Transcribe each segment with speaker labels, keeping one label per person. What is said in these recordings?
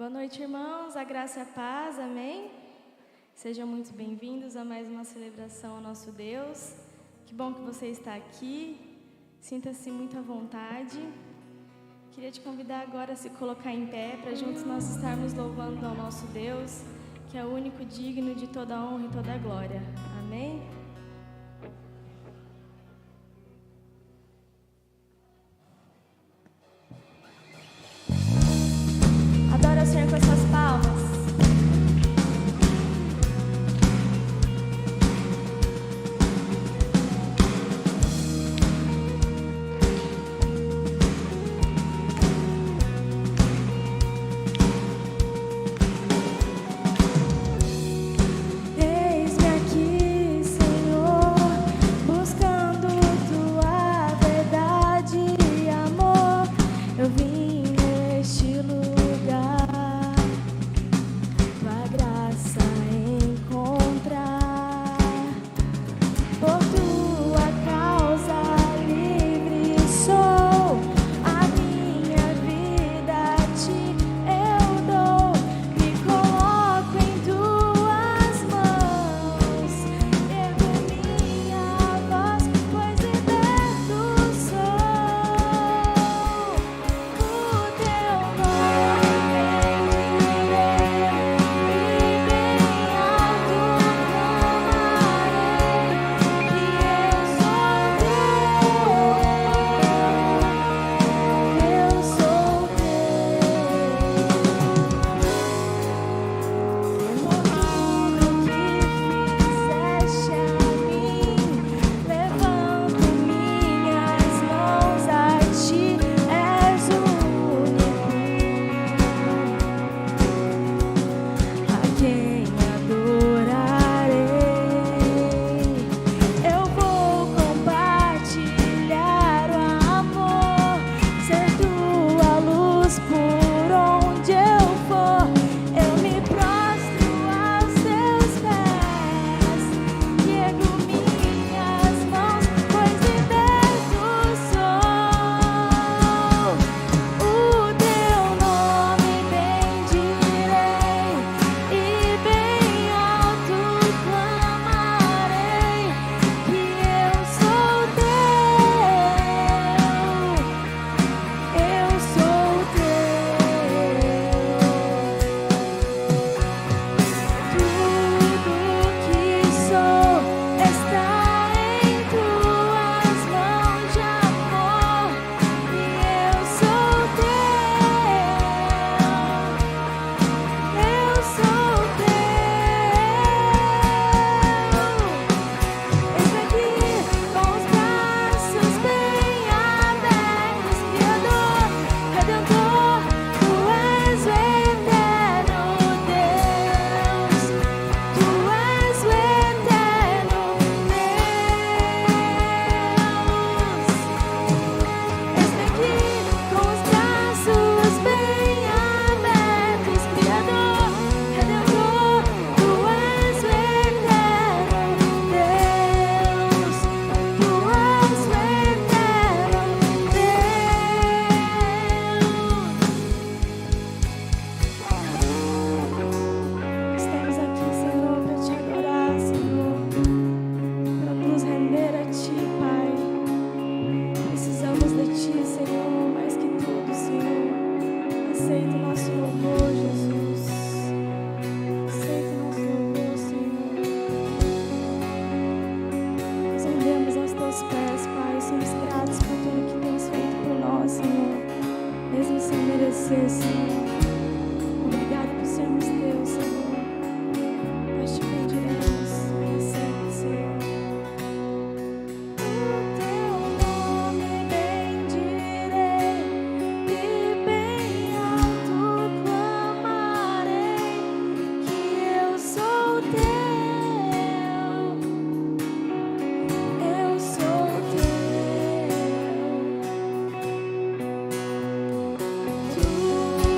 Speaker 1: Boa noite, irmãos. A graça e a paz, amém? Sejam muito bem-vindos a mais uma celebração ao nosso Deus. Que bom que você está aqui. Sinta-se muito à vontade. Queria te convidar agora a se colocar em pé para juntos nós estarmos louvando ao nosso Deus, que é o único digno de toda a honra e toda a glória. Amém? Adora o Senhor com as suas palmas.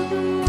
Speaker 2: Tudo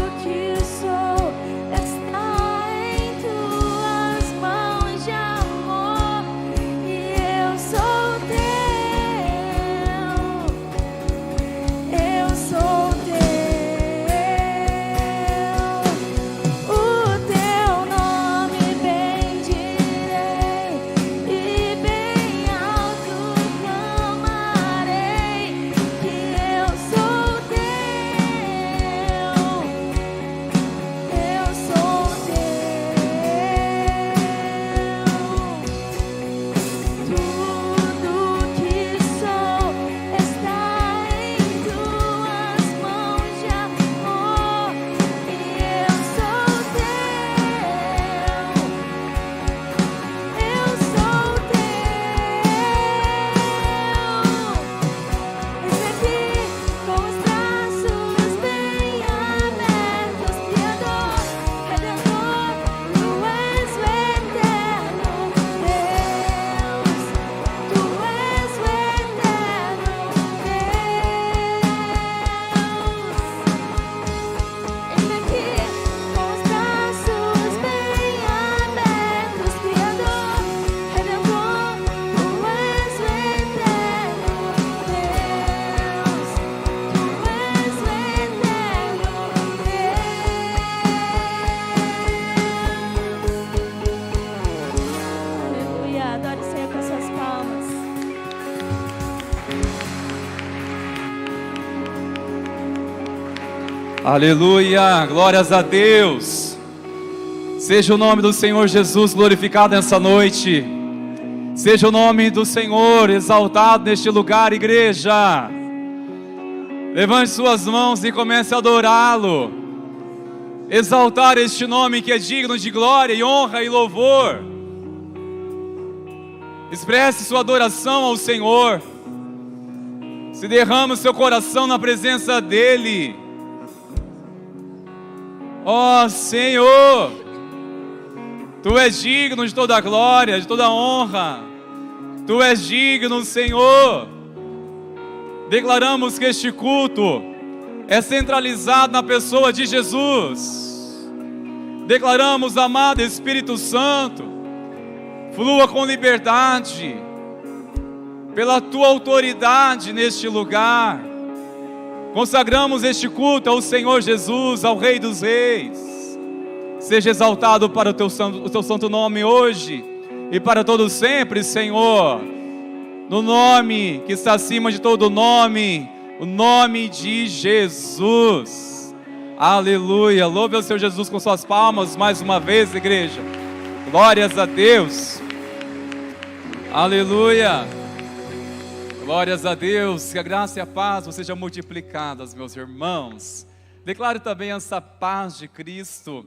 Speaker 2: Aleluia, glórias a Deus. Seja o nome do Senhor Jesus glorificado nessa noite. Seja o nome do Senhor exaltado neste lugar, igreja. Levante suas mãos e comece a adorá-lo. Exaltar este nome que é digno de glória e honra e louvor. Expresse sua adoração ao Senhor. Se derrame o seu coração na presença dEle. Ó Senhor, Tu és digno de toda a glória, de toda a honra. Tu és digno, Senhor. Declaramos que este culto é centralizado na pessoa de Jesus. Declaramos, amado Espírito Santo, flua com liberdade, pela Tua autoridade neste lugar. Consagramos este culto ao Senhor Jesus, ao Rei dos Reis. Seja exaltado para o Teu santo nome hoje e para todo sempre, Senhor. No nome que está acima de todo nome, o nome de Jesus. Aleluia. Louve ao Senhor Jesus com suas palmas mais uma vez, igreja. Glórias a Deus. Aleluia. Glórias a Deus, que a graça e a paz sejam multiplicadas, meus irmãos. Declaro também essa paz de Cristo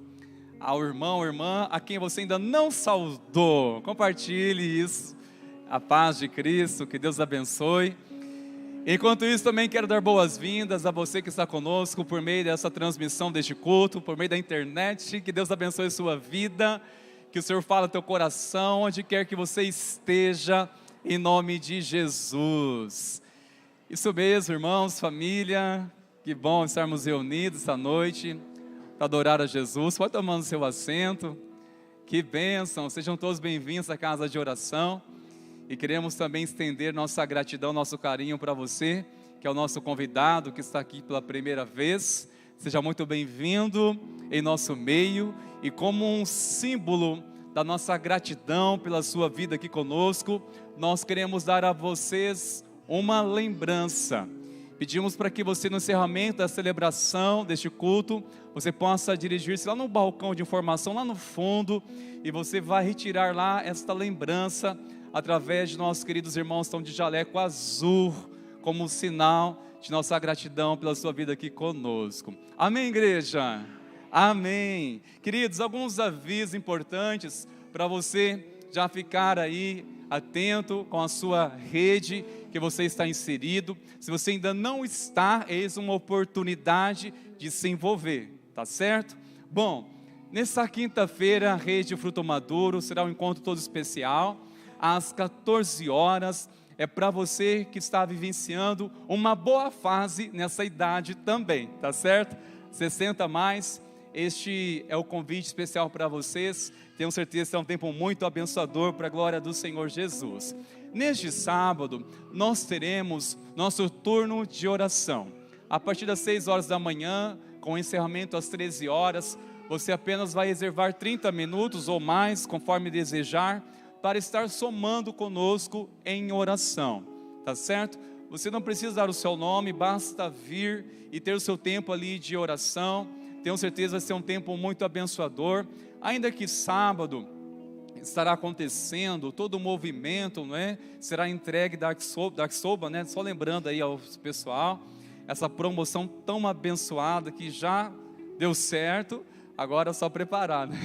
Speaker 2: ao irmão, irmã, a quem você ainda não saudou. Compartilhe isso, a paz de Cristo, que Deus abençoe. Enquanto isso, também quero dar boas-vindas a você que está conosco por meio dessa transmissão deste culto, por meio da internet. Que Deus abençoe a sua vida, que o Senhor fale ao teu coração, onde quer que você esteja, em nome de Jesus. Isso mesmo, irmãos, família, que bom estarmos reunidos esta noite para adorar a Jesus. Pode tomar seu assento. Que bênção, sejam todos bem-vindos à casa de oração. E queremos também estender nossa gratidão, nosso carinho para você, que é o nosso convidado, que está aqui pela primeira vez. Seja muito bem-vindo em nosso meio, e como um símbolo da nossa gratidão pela sua vida aqui conosco, nós queremos dar a vocês uma lembrança. Pedimos para que você, no encerramento da celebração deste culto, você possa dirigir-se lá no balcão de informação, lá no fundo, e você vai retirar lá esta lembrança, através de nossos queridos irmãos que estão de jaleco azul, como um sinal de nossa gratidão pela sua vida aqui conosco. Amém, igreja? Amém. Queridos, alguns avisos importantes para você já ficar aí atento com a sua rede que você está inserido. Se você ainda não está, eis uma oportunidade de se envolver, tá certo? Bom, nessa quinta-feira, a Rede Fruto Maduro será um encontro todo especial, às 14 horas, é para você que está vivenciando uma boa fase nessa idade também, tá certo? 60 a mais, este é o convite especial para vocês. Tenho certeza que é um tempo muito abençoador para a glória do Senhor Jesus. Neste sábado, nós teremos nosso turno de oração. A partir das 6 horas da manhã, com encerramento às 13 horas, você apenas vai reservar 30 minutos ou mais, conforme desejar, para estar somando conosco em oração. Tá certo? Você não precisa dar o seu nome, basta vir e ter o seu tempo ali de oração. Tenho certeza que vai ser um tempo muito abençoador. Ainda que sábado estará acontecendo todo o movimento, não é? Será entregue da Aksoba, né? Só lembrando aí ao pessoal, essa promoção tão abençoada que já deu certo, agora é só preparar, né?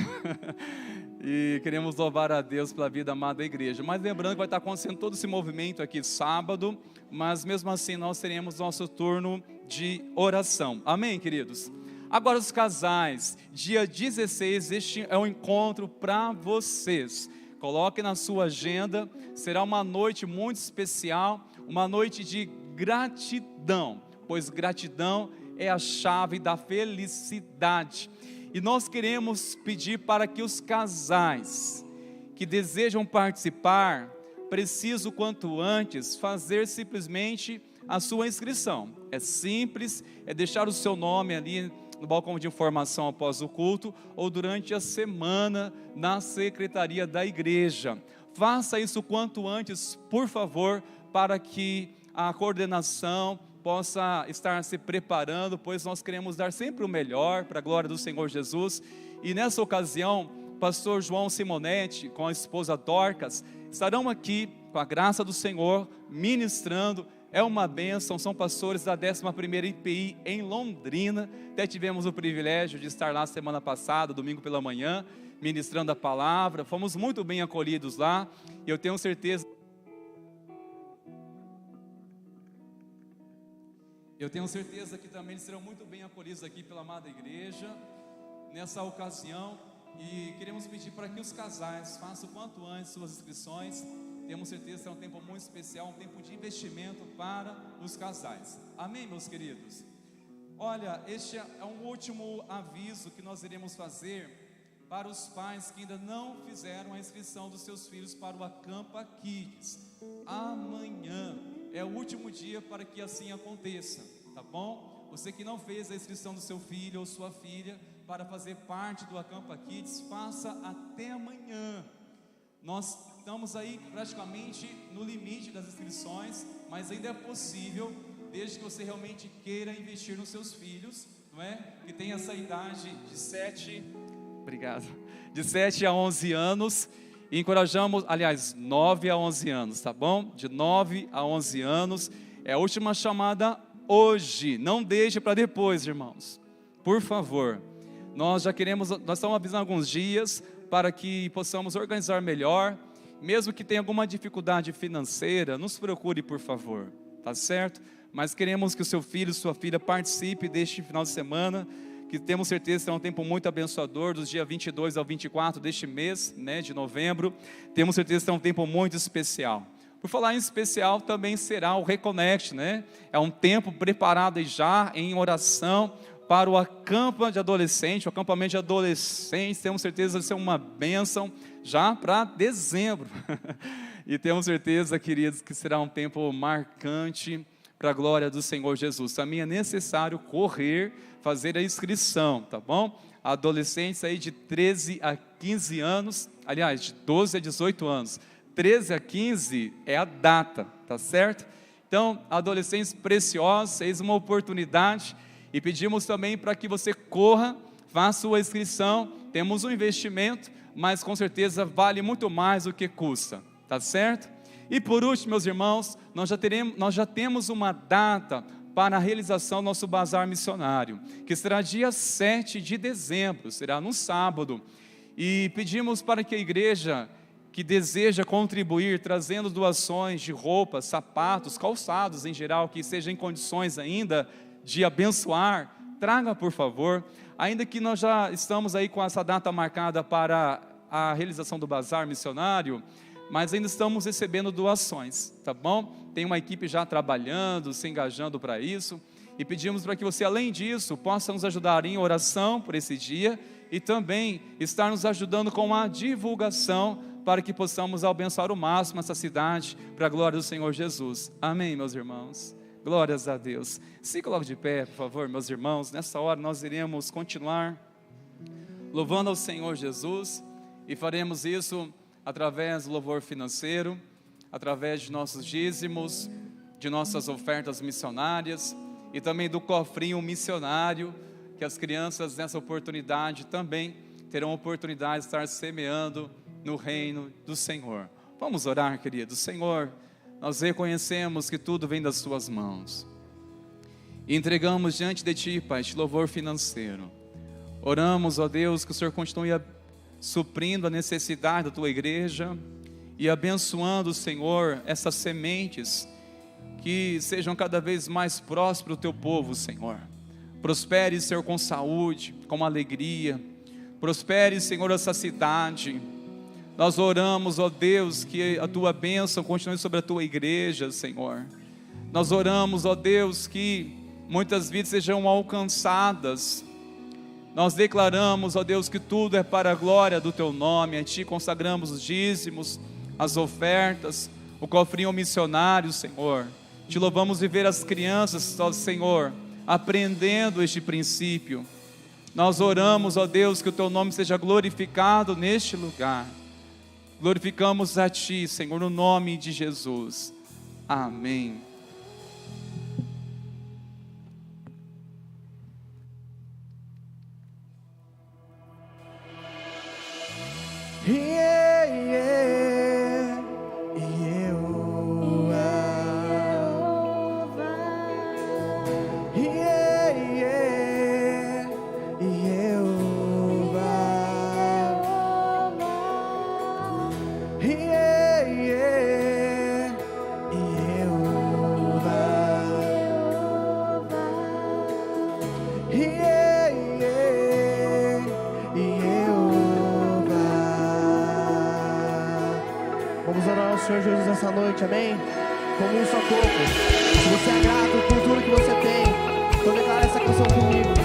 Speaker 2: E queremos louvar a Deus pela vida amada da igreja. Mas lembrando que vai estar acontecendo todo esse movimento aqui sábado, mas mesmo assim nós teremos nosso turno de oração. Amém, queridos? Agora os casais, dia 16, este é um encontro para vocês. Coloque na sua agenda, será uma noite muito especial, uma noite de gratidão, pois gratidão é a chave da felicidade. E nós queremos pedir para que os casais que desejam participar, precisam quanto antes fazer simplesmente a sua inscrição. É simples, é deixar o seu nome ali no balcão de informação após o culto, ou durante a semana na secretaria da igreja. Faça isso quanto antes, por favor, para que a coordenação possa estar se preparando, pois nós queremos dar sempre o melhor para a glória do Senhor Jesus. E nessa ocasião, pastor João Simonetti, com a esposa Dorcas, estarão aqui, com a graça do Senhor, ministrando. É uma bênção, são pastores da 11ª IPI em Londrina. Até tivemos o privilégio de estar lá semana passada, domingo pela manhã, ministrando a palavra. Fomos muito bem acolhidos lá, e eu tenho certeza que também eles serão muito bem acolhidos aqui pela amada igreja, nessa ocasião. E queremos pedir para que os casais façam o quanto antes suas inscrições. Temos certeza que é um tempo muito especial, um tempo de investimento para os casais. Amém, meus queridos? Olha, este é um último aviso que nós iremos fazer para os pais que ainda não fizeram a inscrição dos seus filhos para o Acampa Kids. Amanhã é o último dia para que assim aconteça, tá bom? Você que não fez a inscrição do seu filho ou sua filha para fazer parte do Acampa Kids, faça até amanhã. Nós estamos aí praticamente no limite das inscrições, mas ainda é possível, desde que você realmente queira investir nos seus filhos, não é? Que tem essa idade de 7 a 11 anos, e encorajamos, aliás, 9 a 11 anos, tá bom? De 9 a 11 anos, é a última chamada hoje, não deixe para depois, irmãos, por favor. Nós estamos avisando alguns dias, para que possamos organizar melhor. Mesmo que tenha alguma dificuldade financeira, nos procure, por favor, tá certo? Mas queremos que o seu filho, sua filha participe deste final de semana, que temos certeza que será um tempo muito abençoador, dos dias 22 ao 24 deste mês, né, de novembro. Temos certeza que será um tempo muito especial. Por falar em especial, também será o Reconnect, né? É um tempo preparado já em oração para o acampamento de adolescentes. Temos certeza de ser uma bênção já para dezembro. E temos certeza, queridos, que será um tempo marcante para a glória do Senhor Jesus. Também é necessário correr, fazer a inscrição, tá bom? Adolescentes aí de 13 a 15 anos, aliás, de 12 a 18 anos. 13 a 15 é a data, tá certo? Então, adolescentes preciosos, eis uma oportunidade. E pedimos também para que você corra, faça sua inscrição. Temos um investimento, mas com certeza vale muito mais do que custa, tá certo? E por último, meus irmãos, nós já temos uma data para a realização do nosso bazar missionário, que será dia 7 de dezembro, será no sábado. E pedimos para que a igreja que deseja contribuir, trazendo doações de roupas, sapatos, calçados em geral, que sejam em condições ainda de abençoar, traga, por favor. Ainda que nós já estamos aí com essa data marcada para a realização do bazar missionário, mas ainda estamos recebendo doações, tá bom? Tem uma equipe já trabalhando, se engajando para isso, e pedimos para que você, além disso, possa nos ajudar em oração por esse dia, e também estar nos ajudando com a divulgação, para que possamos abençoar ao máximo essa cidade, para a glória do Senhor Jesus. Amém, meus irmãos? Glórias a Deus. Se coloque de pé, por favor, meus irmãos. Nessa hora nós iremos continuar louvando ao Senhor Jesus, e faremos isso através do louvor financeiro, através de nossos dízimos, de nossas ofertas missionárias, e também do cofrinho missionário, que as crianças nessa oportunidade também terão a oportunidade de estar semeando no reino do Senhor. Vamos orar, querido. Senhor, nós reconhecemos que tudo vem das Suas mãos, e entregamos diante de Ti, Pai, este louvor financeiro. Oramos, ó Deus, que o Senhor continue suprindo a necessidade da Tua igreja, e abençoando, Senhor, essas sementes, que sejam cada vez mais prósperas o Teu povo, Senhor. Prospere, Senhor, com saúde, com alegria. Prospere, Senhor, essa cidade. Nós oramos, ó Deus, que a Tua bênção continue sobre a Tua igreja, Senhor. Nós oramos, ó Deus, que muitas vidas sejam alcançadas. Nós declaramos, ó Deus, que tudo é para a glória do Teu nome. A Ti consagramos os dízimos, as ofertas, o cofrinho missionário, Senhor. Te louvamos e ver as crianças, ó Senhor, aprendendo este princípio. Nós oramos, ó Deus, que o Teu nome seja glorificado neste lugar. Glorificamos a Ti, Senhor, no nome de Jesus. Amém.
Speaker 3: Vamos orar ao Senhor Jesus essa noite, amém? Como um só corpo. Se você é grato por tudo que você tem, então declara essa canção comigo.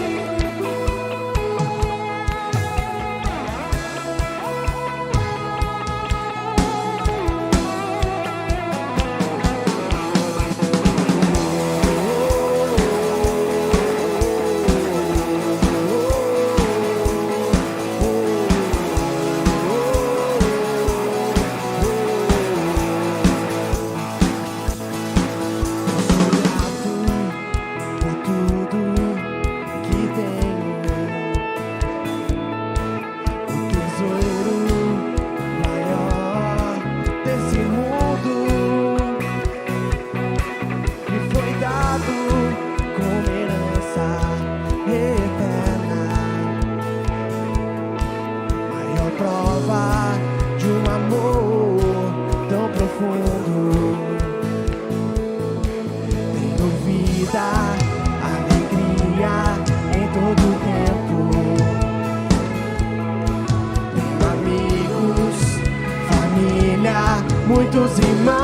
Speaker 3: Muitos irmãos,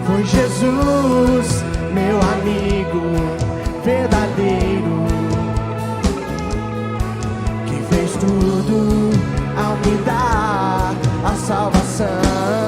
Speaker 3: foi Jesus, meu amigo verdadeiro, que fez tudo ao me dar a salvação.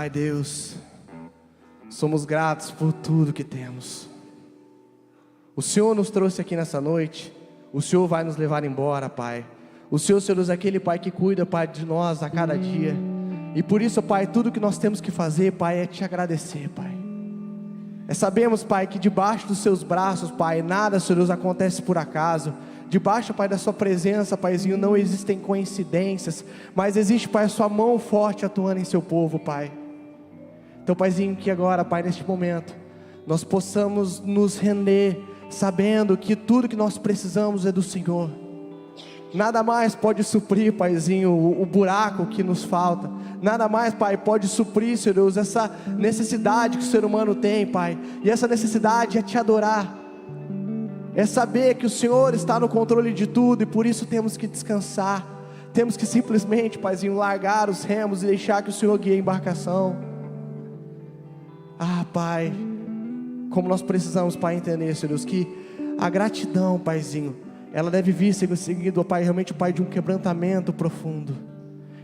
Speaker 3: Pai Deus, somos gratos por tudo que temos. O Senhor nos trouxe aqui nessa noite, o Senhor vai nos levar embora, Pai. O Senhor, Senhor, é aquele Pai que cuida, Pai, de nós a cada dia. E por isso, Pai, tudo que nós temos que fazer, Pai, é te agradecer, Pai. Sabemos, Pai, que debaixo dos seus braços, Pai, nada, Senhor Deus, acontece por acaso. Debaixo, Pai, da sua presença, Paizinho, não existem coincidências, mas existe, Pai, a sua mão forte atuando em seu povo, Pai. Então, Paizinho, que agora, Pai, neste momento, nós possamos nos render, sabendo que tudo que nós precisamos é do Senhor. Nada mais pode suprir, Paizinho, o buraco que nos falta. Nada mais, Pai, pode suprir, Senhor Deus, essa necessidade que o ser humano tem, Pai. E essa necessidade é te adorar. É saber que o Senhor está no controle de tudo e por isso temos que descansar. Temos que simplesmente, Paizinho, largar os remos e deixar que o Senhor guie a embarcação. Ah, Pai, como nós precisamos, Pai, entender, Senhor Deus, que A gratidão, Paizinho, ela deve vir seguido, ó Pai, realmente, Pai, de um quebrantamento profundo.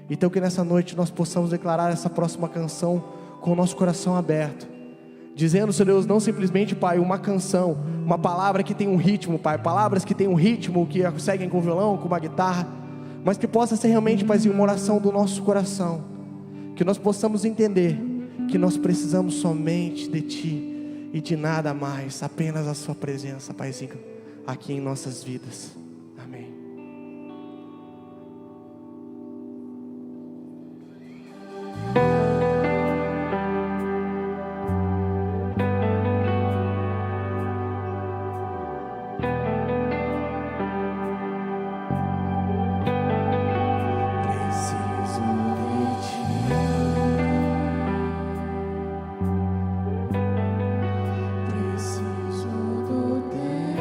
Speaker 3: Então que nessa noite nós possamos declarar essa próxima canção com o nosso coração aberto, dizendo, Senhor Deus, não simplesmente, Pai, uma canção, uma palavra que tem um ritmo, Pai, palavras que tem um ritmo, que seguem com violão, com uma guitarra, mas que possa ser realmente, Paizinho, uma oração do nosso coração, que nós possamos entender que nós precisamos somente de Ti e de nada mais, apenas a Sua presença, Paizinho, aqui em nossas vidas. Amém.
Speaker 4: Preciso do Teu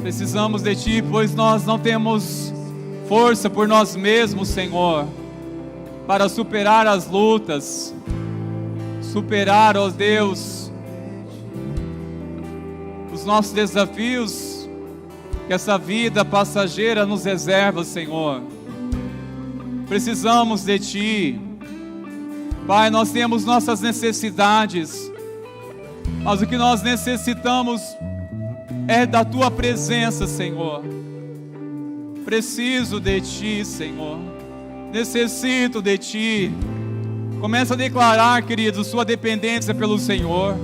Speaker 2: Precisamos de Ti, pois nós não temos força por nós mesmos, Senhor, para superar as lutas, superar, ó Deus, os nossos desafios que essa vida passageira nos reserva, Senhor. Precisamos de Ti, Pai. Nós temos nossas necessidades, mas o que nós necessitamos é da Tua presença, Senhor. Preciso de Ti, Senhor. Necessito de Ti. Começa a declarar, queridos, sua dependência pelo Senhor.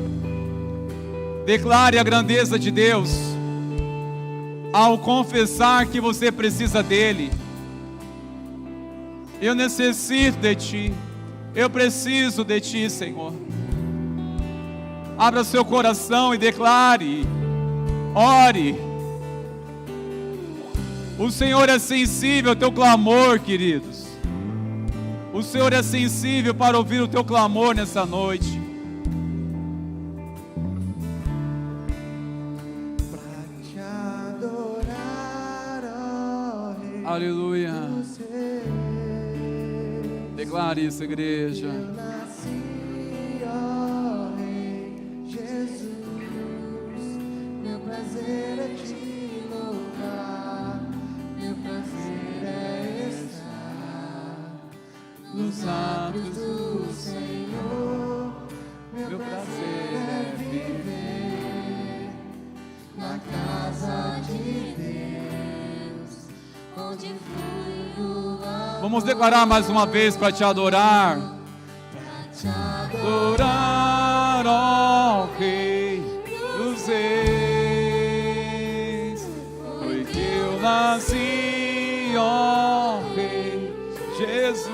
Speaker 2: Declare a grandeza de Deus ao confessar que você precisa dEle. Eu necessito de Ti. Eu preciso de Ti, Senhor. Abra seu coração e declare. Ore. O Senhor é sensível ao teu clamor, queridos. O Senhor é sensível para ouvir o teu clamor nessa noite. Aleluia. Declare isso, igreja.
Speaker 3: Eu nasci, ó Rei Jesus. Meu prazer é te louvar. Meu prazer é estar nos atos do Senhor. Meu prazer é viver na casa de Deus, onde flui o amor.
Speaker 2: Vamos declarar mais uma vez para te adorar.
Speaker 3: Pra te
Speaker 2: Adorar, ó Rei dos Reis. Foi que eu nasci, ó Rei Jesus.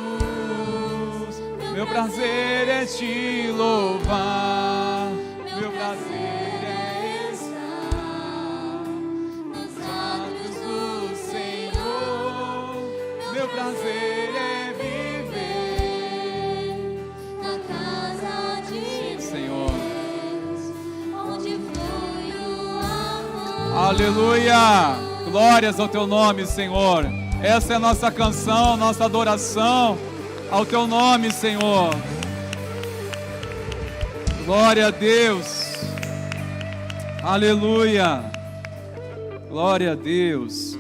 Speaker 2: Meu prazer é te louvar. Meu prazer é estar nos atos do Senhor. Meu prazer é viver
Speaker 4: na casa de Deus,
Speaker 2: Senhor.
Speaker 4: onde flui o amor.
Speaker 2: Aleluia! Glórias ao teu nome, Senhor. Essa é a nossa canção, nossa adoração ao teu nome, Senhor. Glória a Deus. Aleluia. Glória a Deus.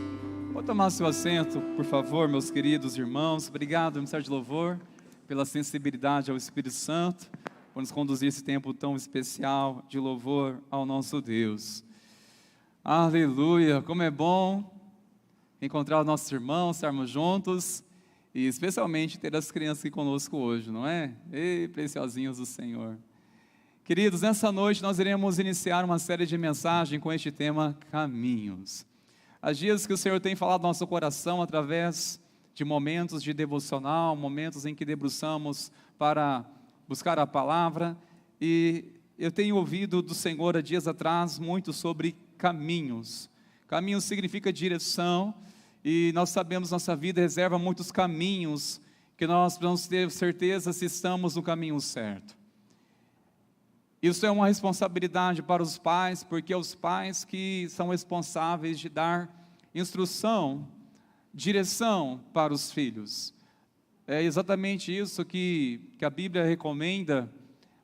Speaker 2: Vou tomar seu assento, por favor, meus queridos irmãos. Obrigado, Ministério de Louvor, pela sensibilidade ao Espírito Santo, por nos conduzir esse tempo tão especial de louvor ao nosso Deus. Aleluia, como é bom encontrar os nossos irmãos, estarmos juntos e especialmente ter as crianças aqui conosco hoje, não é? Ei, preciosinhos do Senhor. Queridos, nessa noite nós iremos iniciar uma série de mensagens com este tema, caminhos. Há dias que o Senhor tem falado no nosso coração através de momentos de devocional, momentos em que debruçamos para buscar a palavra, e eu tenho ouvido do Senhor há dias atrás muito sobre caminhos. Caminhos significa direção, e nós sabemos que nossa vida reserva muitos caminhos, que nós precisamos ter certeza se estamos no caminho certo. Isso é uma responsabilidade para os pais, porque é os pais que são responsáveis de dar instrução, direção para os filhos. É exatamente isso que a Bíblia recomenda,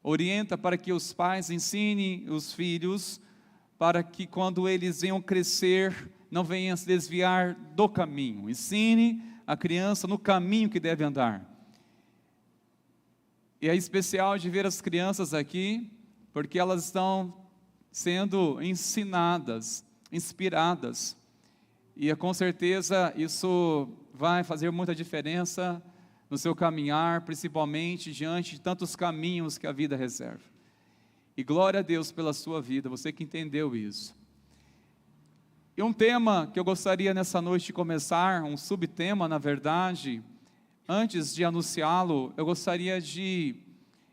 Speaker 2: orienta para que os pais ensinem os filhos, para que quando eles venham crescer, não venham se desviar do caminho. Ensine a criança no caminho que deve andar. E é especial de ver as crianças aqui, porque elas estão sendo ensinadas, inspiradas. E com certeza isso vai fazer muita diferença no seu caminhar, principalmente diante de tantos caminhos que a vida reserva. E glória a Deus pela sua vida, você que entendeu isso. E um tema que eu gostaria nessa noite de começar, um subtema na verdade, antes de anunciá-lo, eu gostaria de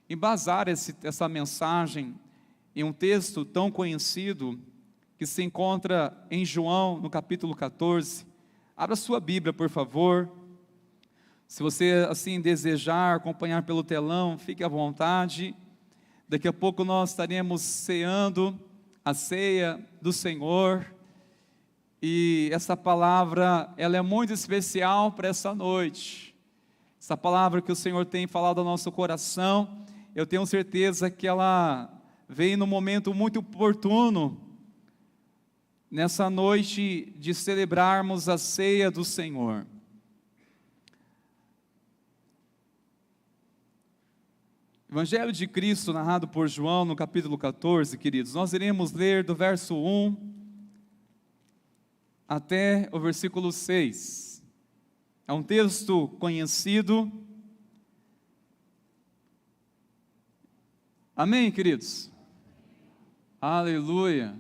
Speaker 2: embasar essa mensagem em um texto tão conhecido que se encontra em João, no capítulo 14. Abra sua Bíblia, por favor. Se você assim desejar acompanhar pelo telão, fique à vontade. Daqui a pouco nós estaremos ceando a ceia do Senhor. E essa palavra, ela é muito especial para essa noite. Essa palavra que o Senhor tem falado ao nosso coração, eu tenho certeza que ela vem num momento muito oportuno, nessa noite de celebrarmos a ceia do Senhor. Evangelho de Cristo, narrado por João, no capítulo 14, queridos. Nós iremos ler do verso 1 até o versículo 6. É um texto conhecido. Amém, queridos? Aleluia.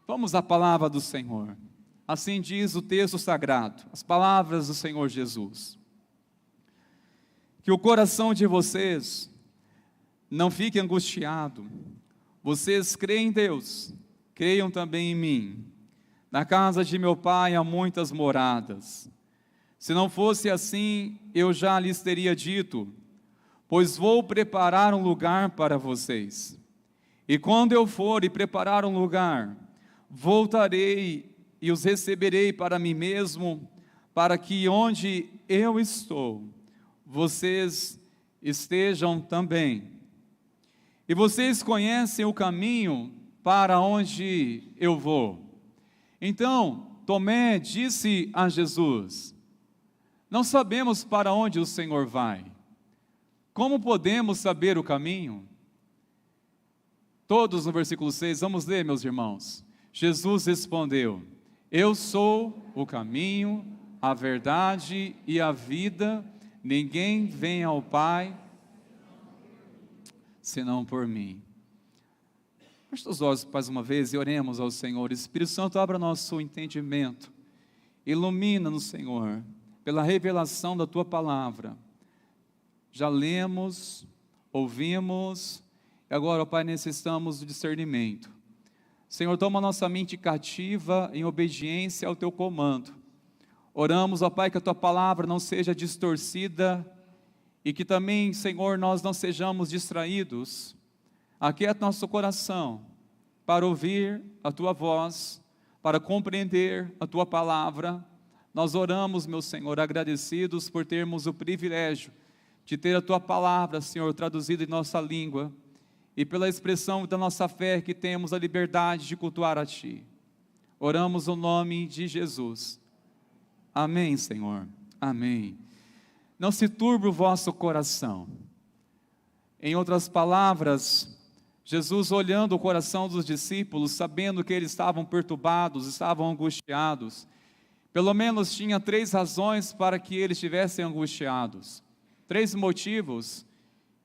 Speaker 2: Vamos à palavra do Senhor. Assim diz o texto sagrado, as palavras do Senhor Jesus. Que o coração de vocês não fique angustiado. Vocês creem em Deus, creiam também em mim. Na casa de meu Pai há muitas moradas. Se não fosse assim, eu já lhes teria dito, pois vou preparar um lugar para vocês. E quando eu for e preparar um lugar, voltarei e os receberei para mim mesmo, para que onde eu estou, vocês estejam também. E vocês conhecem o caminho para onde eu vou. Então, Tomé disse a Jesus: não sabemos para onde o Senhor vai. Como podemos saber o caminho? Todos no versículo 6, vamos ler, meus irmãos. Jesus respondeu: eu sou o caminho, a verdade e a vida. Ninguém vem ao Pai senão por mim. Feche os olhos mais uma vez e oremos ao Senhor. Espírito Santo, abra nosso entendimento. Ilumina-nos, Senhor, pela revelação da Tua palavra. Já lemos, ouvimos, e agora, ó Pai, necessitamos do discernimento. Senhor, toma nossa mente cativa em obediência ao Teu comando. Oramos, ó Pai, que a Tua palavra não seja distorcida e que também, Senhor, nós não sejamos distraídos. Aquieta nosso coração para ouvir a Tua voz, para compreender a Tua palavra. Nós oramos, meu Senhor, agradecidos por termos o privilégio de ter a Tua palavra, Senhor, traduzida em nossa língua, e pela expressão da nossa fé que temos a liberdade de cultuar a Ti. Oramos no nome de Jesus. Amém, Senhor. Amém. Não se turbe o vosso coração. Em outras palavras, Jesus, olhando o coração dos discípulos, sabendo que eles estavam perturbados, estavam angustiados, pelo menos tinha 3 razões para que eles estivessem angustiados. 3 motivos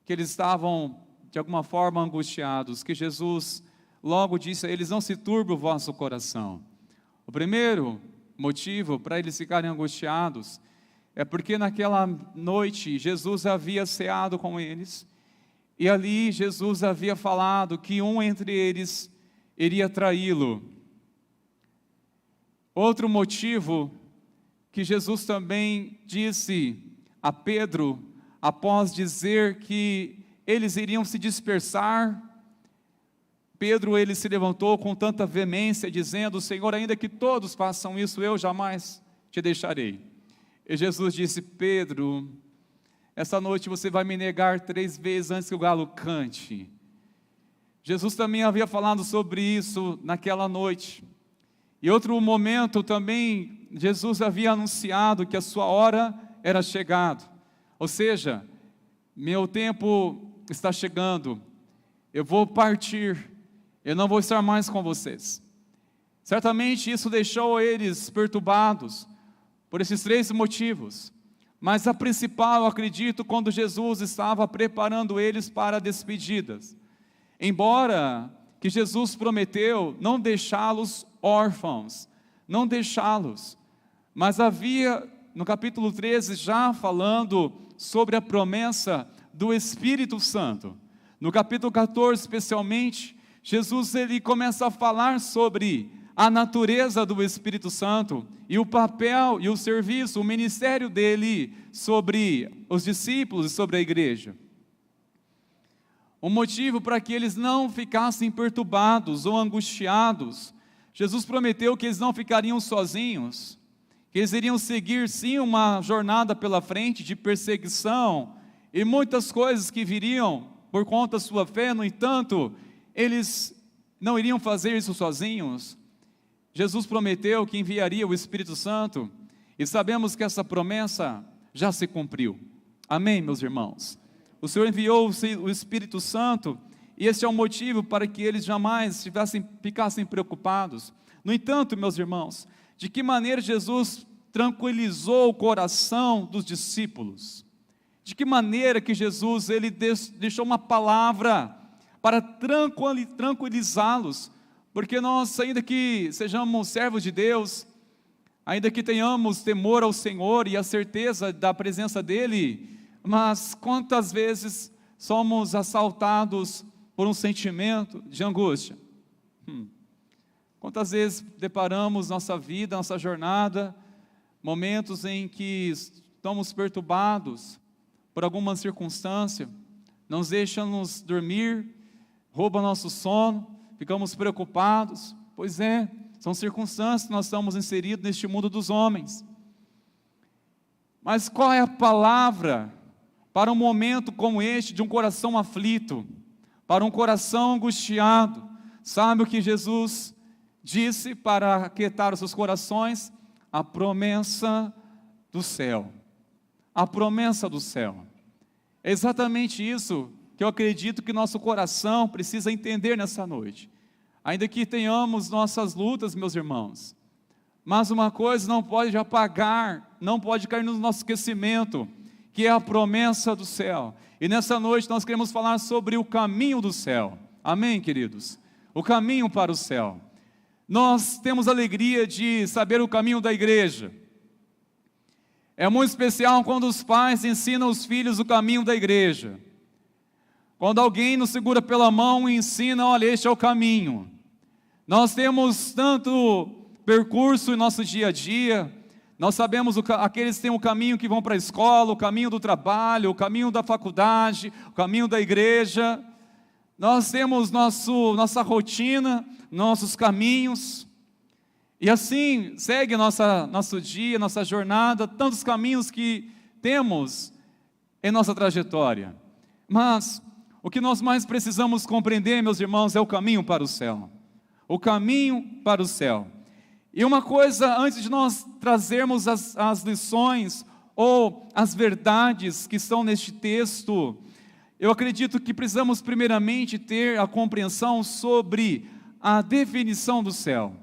Speaker 2: que eles estavam, de alguma forma, angustiados, que Jesus logo disse a eles: não se turbe o vosso coração. O primeiro motivo para eles ficarem angustiados é porque naquela noite Jesus havia ceado com eles, e ali Jesus havia falado que um entre eles iria traí-lo. Outro motivo que Jesus também disse a Pedro, após dizer que eles iriam se dispersar, Pedro, ele se levantou com tanta veemência, dizendo: Senhor, ainda que todos façam isso, eu jamais te deixarei. E Jesus disse: Pedro, essa noite você vai me negar 3 vezes antes que o galo cante. Jesus também havia falado sobre isso naquela noite. E outro momento também, Jesus havia anunciado que a sua hora era chegada. Ou seja, meu tempo está chegando, eu vou partir, eu não vou estar mais com vocês. Certamente isso deixou eles perturbados, por esses 3 motivos. Mas a principal, eu acredito, quando Jesus estava preparando eles para despedidas. Embora que Jesus prometeu não deixá-los órfãos, não deixá-los, mas havia no capítulo 13 já falando sobre a promessa do Espírito Santo. No capítulo 14 especialmente, Jesus ele começa a falar sobre a natureza do Espírito Santo e o papel e o serviço, o ministério dele sobre os discípulos e sobre a igreja. O motivo para que eles não ficassem perturbados ou angustiados Jesus prometeu que eles não ficariam sozinhos, que eles iriam seguir sim uma jornada pela frente de perseguição e muitas coisas que viriam por conta da sua fé. No entanto, eles não iriam fazer isso sozinhos. Jesus prometeu que enviaria o Espírito Santo, e sabemos que essa promessa já se cumpriu. Amém, meus irmãos? O Senhor enviou o Espírito Santo, e esse é o motivo para que eles jamais ficassem preocupados. No entanto, meus irmãos, de que maneira Jesus tranquilizou o coração dos discípulos? De que maneira que Jesus ele deixou uma palavra para tranquilizá-los? Porque nós, ainda que sejamos servos de Deus, ainda que tenhamos temor ao Senhor e a certeza da presença dEle, mas quantas vezes somos assaltados por um sentimento de angústia? Quantas vezes deparamos nossa vida, nossa jornada, momentos em que estamos perturbados por alguma circunstância, não nos deixam-nos dormir, rouba nosso sono, ficamos preocupados? Pois é, são circunstâncias que nós estamos inseridos neste mundo dos homens. Mas qual é a palavra para um momento como este, de um coração aflito, para um coração angustiado? Sabe o que Jesus disse para aquietar os seus corações? A promessa do céu. A promessa do céu. É exatamente isso que eu acredito que nosso coração precisa entender nessa noite. Ainda que tenhamos nossas lutas, meus irmãos, mas uma coisa não pode apagar, não pode cair no nosso esquecimento, que é a promessa do céu. E nessa noite nós queremos falar sobre o caminho do céu. Amém, queridos? O caminho para o céu. Nós temos alegria de saber o caminho da igreja. É muito especial quando os pais ensinam os filhos o caminho da igreja. Quando alguém nos segura pela mão e ensina, olha, este é o caminho. Nós temos tanto percurso em nosso dia a dia. Nós sabemos, aqueles que têm o caminho que vão para a escola, o caminho do trabalho, o caminho da faculdade, o caminho da igreja. Nós temos nossa rotina, nossos caminhos, e assim segue nosso dia, nossa jornada, tantos caminhos que temos em nossa trajetória. Mas o que nós mais precisamos compreender, meus irmãos, é o caminho para o céu. O caminho para o céu. E uma coisa, antes de nós trazermos as lições ou as verdades que estão neste texto, eu acredito que precisamos primeiramente ter a compreensão sobre a definição do céu,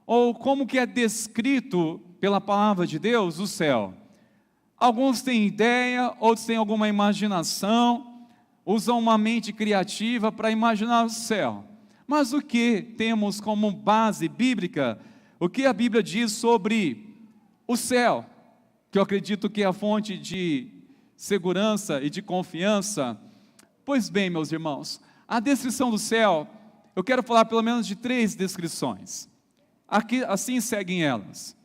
Speaker 2: ou como que é descrito pela palavra de Deus o céu. Alguns têm ideia, outros têm alguma imaginação, usam uma mente criativa para imaginar o céu. Mas o que temos como base bíblica? O que a Bíblia diz sobre o céu? Que eu acredito que é a fonte de segurança e de confiança. Pois bem, meus irmãos, a descrição do céu, eu quero falar pelo menos de 3 descrições. Aqui, assim seguem elas.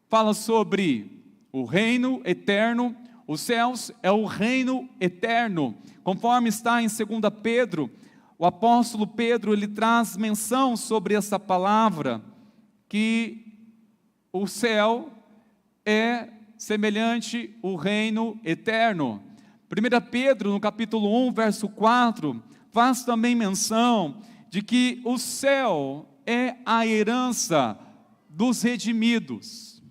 Speaker 2: Fala sobre o reino eterno. Os céus é o reino eterno. Conforme está em 2 Pedro, o apóstolo Pedro, ele traz menção sobre essa palavra, que o céu é semelhante ao reino eterno. 1 Pedro, no capítulo 1, verso 4, faz também menção de que o céu é a herança dos redimidos.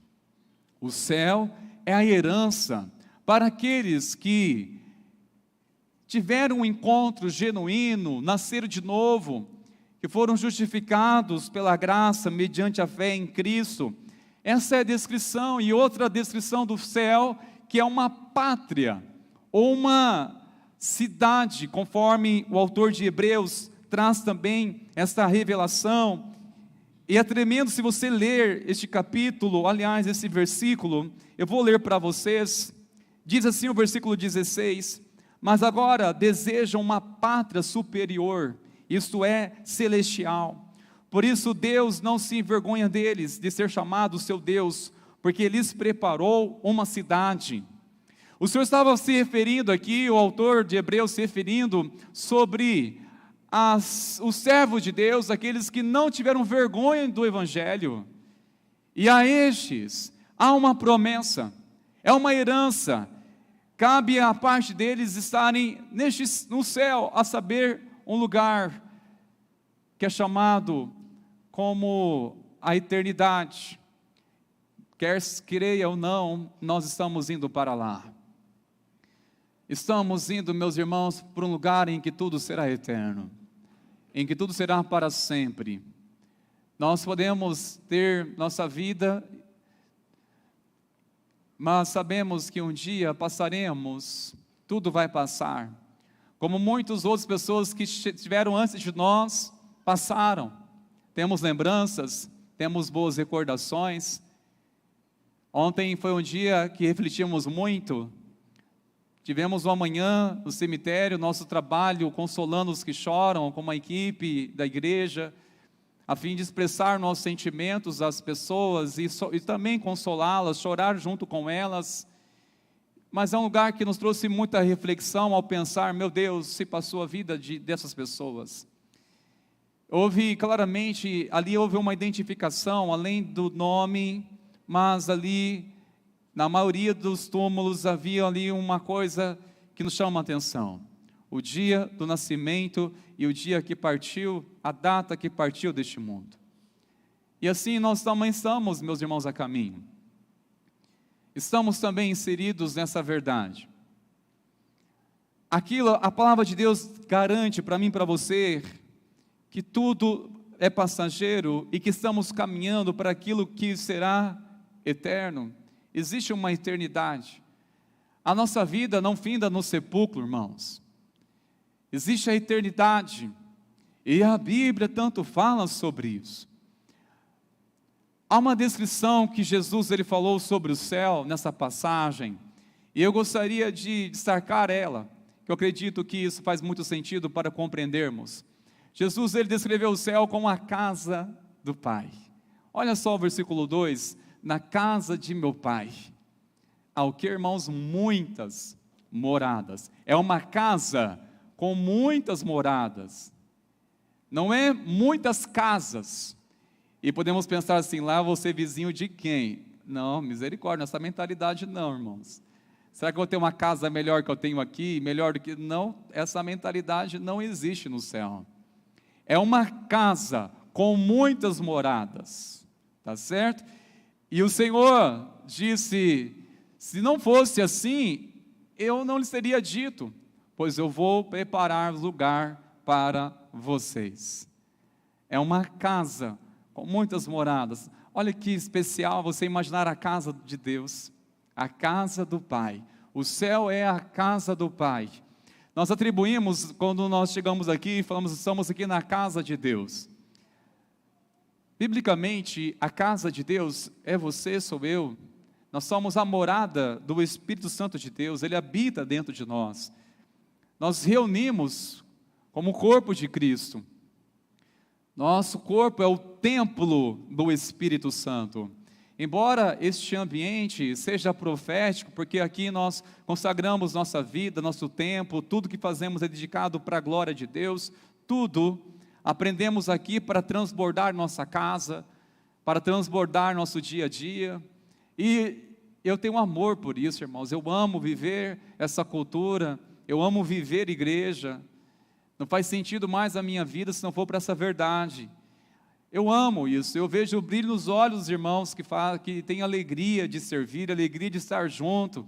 Speaker 2: O céu é a herança para aqueles que tiveram um encontro genuíno, nasceram de novo, que foram justificados pela graça mediante a fé em Cristo. Essa é a descrição. E outra descrição do céu, que é uma pátria, ou uma cidade, conforme o autor de Hebreus traz também esta revelação. E é tremendo se você ler este capítulo, aliás, esse versículo, eu vou ler para vocês. Diz assim o versículo 16: mas agora desejam uma pátria superior, isto é, celestial. Por isso Deus não se envergonha deles, de ser chamado seu Deus, porque lhes preparou uma cidade. O Senhor estava se referindo aqui, o autor de Hebreus se referindo sobre os servos de Deus, aqueles que não tiveram vergonha do Evangelho. E a estes há uma promessa, é uma herança. Cabe à parte deles estarem no céu, a saber, um lugar que é chamado como a eternidade. Quer creia ou não, nós estamos indo para lá. Estamos indo, meus irmãos, para um lugar em que tudo será eterno, em que tudo será para sempre. Nós podemos ter nossa vida, mas sabemos que um dia passaremos, tudo vai passar. Como muitas outras pessoas que estiveram antes de nós, passaram. Temos lembranças, temos boas recordações. Ontem foi um dia que refletimos muito. Tivemos uma manhã no cemitério, nosso trabalho consolando os que choram, com uma equipe da igreja, a fim de expressar nossos sentimentos às pessoas e também consolá-las, chorar junto com elas. Mas é um lugar que nos trouxe muita reflexão ao pensar, meu Deus, se passou a vida dessas pessoas. Ali houve uma identificação, além do nome, mas ali, na maioria dos túmulos, havia ali uma coisa que nos chama a atenção. O dia do nascimento e o dia que partiu, a data que partiu deste mundo. E assim nós também estamos, meus irmãos, a caminho. Estamos também inseridos nessa verdade. A palavra de Deus garante para mim e para você que tudo é passageiro e que estamos caminhando para aquilo que será eterno. Existe uma eternidade. A nossa vida não finda no sepulcro, irmãos. Existe a eternidade. E a Bíblia tanto fala sobre isso. Há uma descrição que Jesus ele falou sobre o céu nessa passagem. E eu gostaria de destacar ela, que eu acredito que isso faz muito sentido para compreendermos. Jesus ele descreveu o céu como a casa do Pai. Olha só o versículo 2. Na casa de meu Pai, há o que, irmãos? Muitas moradas. É uma casa com muitas moradas. Não é muitas casas. E podemos pensar assim, lá você vizinho de quem? Não, misericórdia, essa mentalidade não, irmãos. Será que eu vou ter uma casa melhor que eu tenho aqui? Melhor do que... Não, essa mentalidade não existe no céu. É uma casa com muitas moradas. Tá certo? E o Senhor disse, se não fosse assim, eu não lhes teria dito, pois eu vou preparar lugar para vocês. É uma casa com muitas moradas. Olha que especial você imaginar a casa de Deus, a casa do Pai. O céu é a casa do Pai. Nós atribuímos, quando nós chegamos aqui, falamos, estamos aqui na casa de Deus. Biblicamente, a casa de Deus é você, sou eu. Nós somos a morada do Espírito Santo de Deus, Ele habita dentro de nós. Nós reunimos como o corpo de Cristo. Nosso corpo é o templo do Espírito Santo. Embora este ambiente seja profético, porque aqui nós consagramos nossa vida, nosso tempo, tudo que fazemos é dedicado para a glória de Deus, tudo aprendemos aqui para transbordar nossa casa, para transbordar nosso dia a dia, e eu tenho amor por isso, irmãos, eu amo viver essa cultura, eu amo viver igreja, não faz sentido mais a minha vida se não for para essa verdade. Eu amo isso, eu vejo o brilho nos olhos dos irmãos que têm alegria de servir, alegria de estar junto,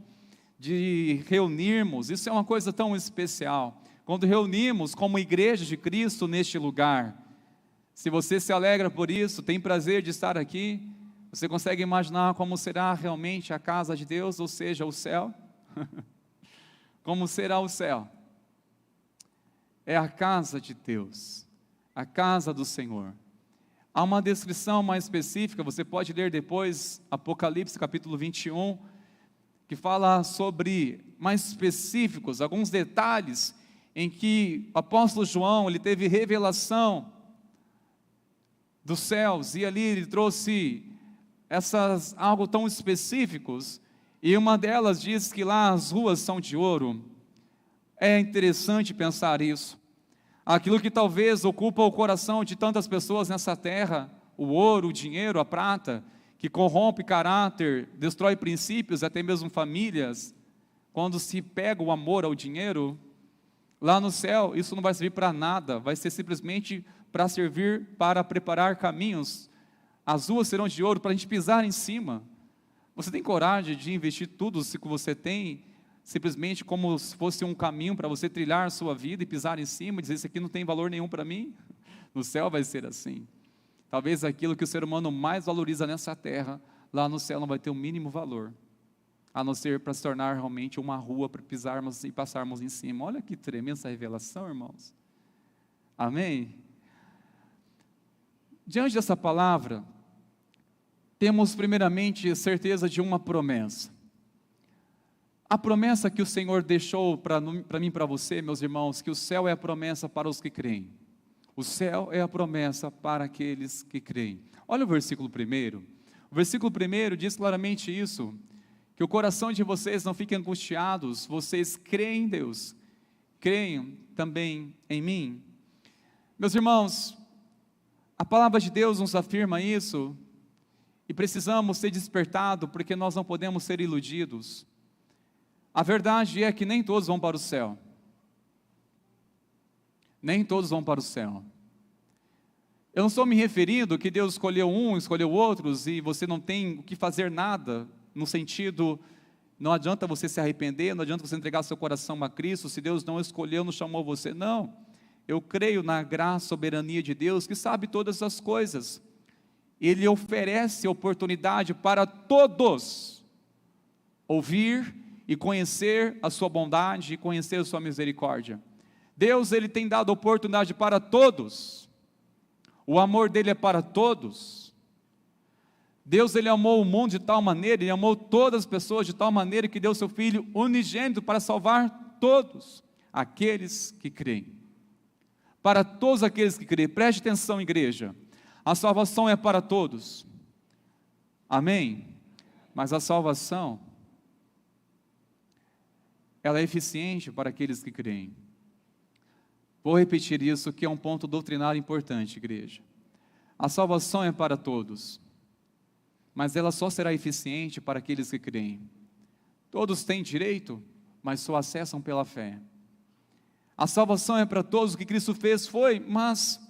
Speaker 2: de reunirmos, isso é uma coisa tão especial. Quando reunimos como igreja de Cristo neste lugar, se você se alegra por isso, tem prazer de estar aqui, você consegue imaginar como será realmente a casa de Deus, ou seja, o céu? Como será o céu? É a casa de Deus, a casa do Senhor. Há uma descrição mais específica, você pode ler depois, Apocalipse capítulo 21, que fala sobre, mais específicos, alguns detalhes, em que o apóstolo João, ele teve revelação dos céus, e ali ele trouxe algo tão específicos, e uma delas diz que lá as ruas são de ouro. É interessante pensar isso. aquilo que talvez ocupa o coração de tantas pessoas nessa terra, o ouro, o dinheiro, a prata, que corrompe caráter, destrói princípios, até mesmo famílias. Quando se pega o amor ao dinheiro, lá no céu, isso não vai servir para nada, vai ser simplesmente para servir para preparar caminhos. As ruas serão de ouro para a gente pisar em cima. Você tem coragem de investir tudo o que você tem, simplesmente como se fosse um caminho para você trilhar a sua vida e pisar em cima e dizer, isso aqui não tem valor nenhum para mim? No céu vai ser assim. Talvez aquilo que o ser humano mais valoriza nessa terra, lá no céu não vai ter o mínimo valor, a não ser para se tornar realmente uma rua para pisarmos e passarmos em cima. Olha que tremenda essa revelação, irmãos. Amém? Diante dessa palavra, temos primeiramente certeza de uma promessa. A promessa que o Senhor deixou para mim e para você, meus irmãos, que o céu é a promessa para os que creem. O céu é a promessa para aqueles que creem. Olha o versículo 1. O versículo 1 diz claramente isso, que o coração de vocês não fique angustiados, vocês creem em Deus, creem também em mim. Meus irmãos, a palavra de Deus nos afirma isso, e precisamos ser despertados, porque nós não podemos ser iludidos. A verdade é que nem todos vão para o céu. Nem todos vão para o céu. Eu não estou me referindo que Deus escolheu um, escolheu outros, e você não tem o que fazer nada, no sentido, não adianta você se arrepender, não adianta você entregar seu coração a Cristo, se Deus não escolheu, não chamou você, não. Eu creio na graça, soberania de Deus, que sabe todas as coisas. Ele oferece oportunidade para todos ouvir e conhecer a sua bondade e conhecer a sua misericórdia. Deus, Ele tem dado oportunidade para todos. O amor dEle é para todos. Deus, Ele amou o mundo de tal maneira, Ele amou todas as pessoas de tal maneira que deu seu Filho unigênito para salvar todos aqueles que creem. Para todos aqueles que creem, preste atenção, igreja, a salvação é para todos, amém? Mas a salvação, ela é eficiente para aqueles que creem. Vou repetir isso, que é um ponto doutrinário importante, igreja. A salvação é para todos, mas ela só será eficiente para aqueles que creem. Todos têm direito, mas só acessam pela fé. A salvação é para todos, o que Cristo fez foi, mas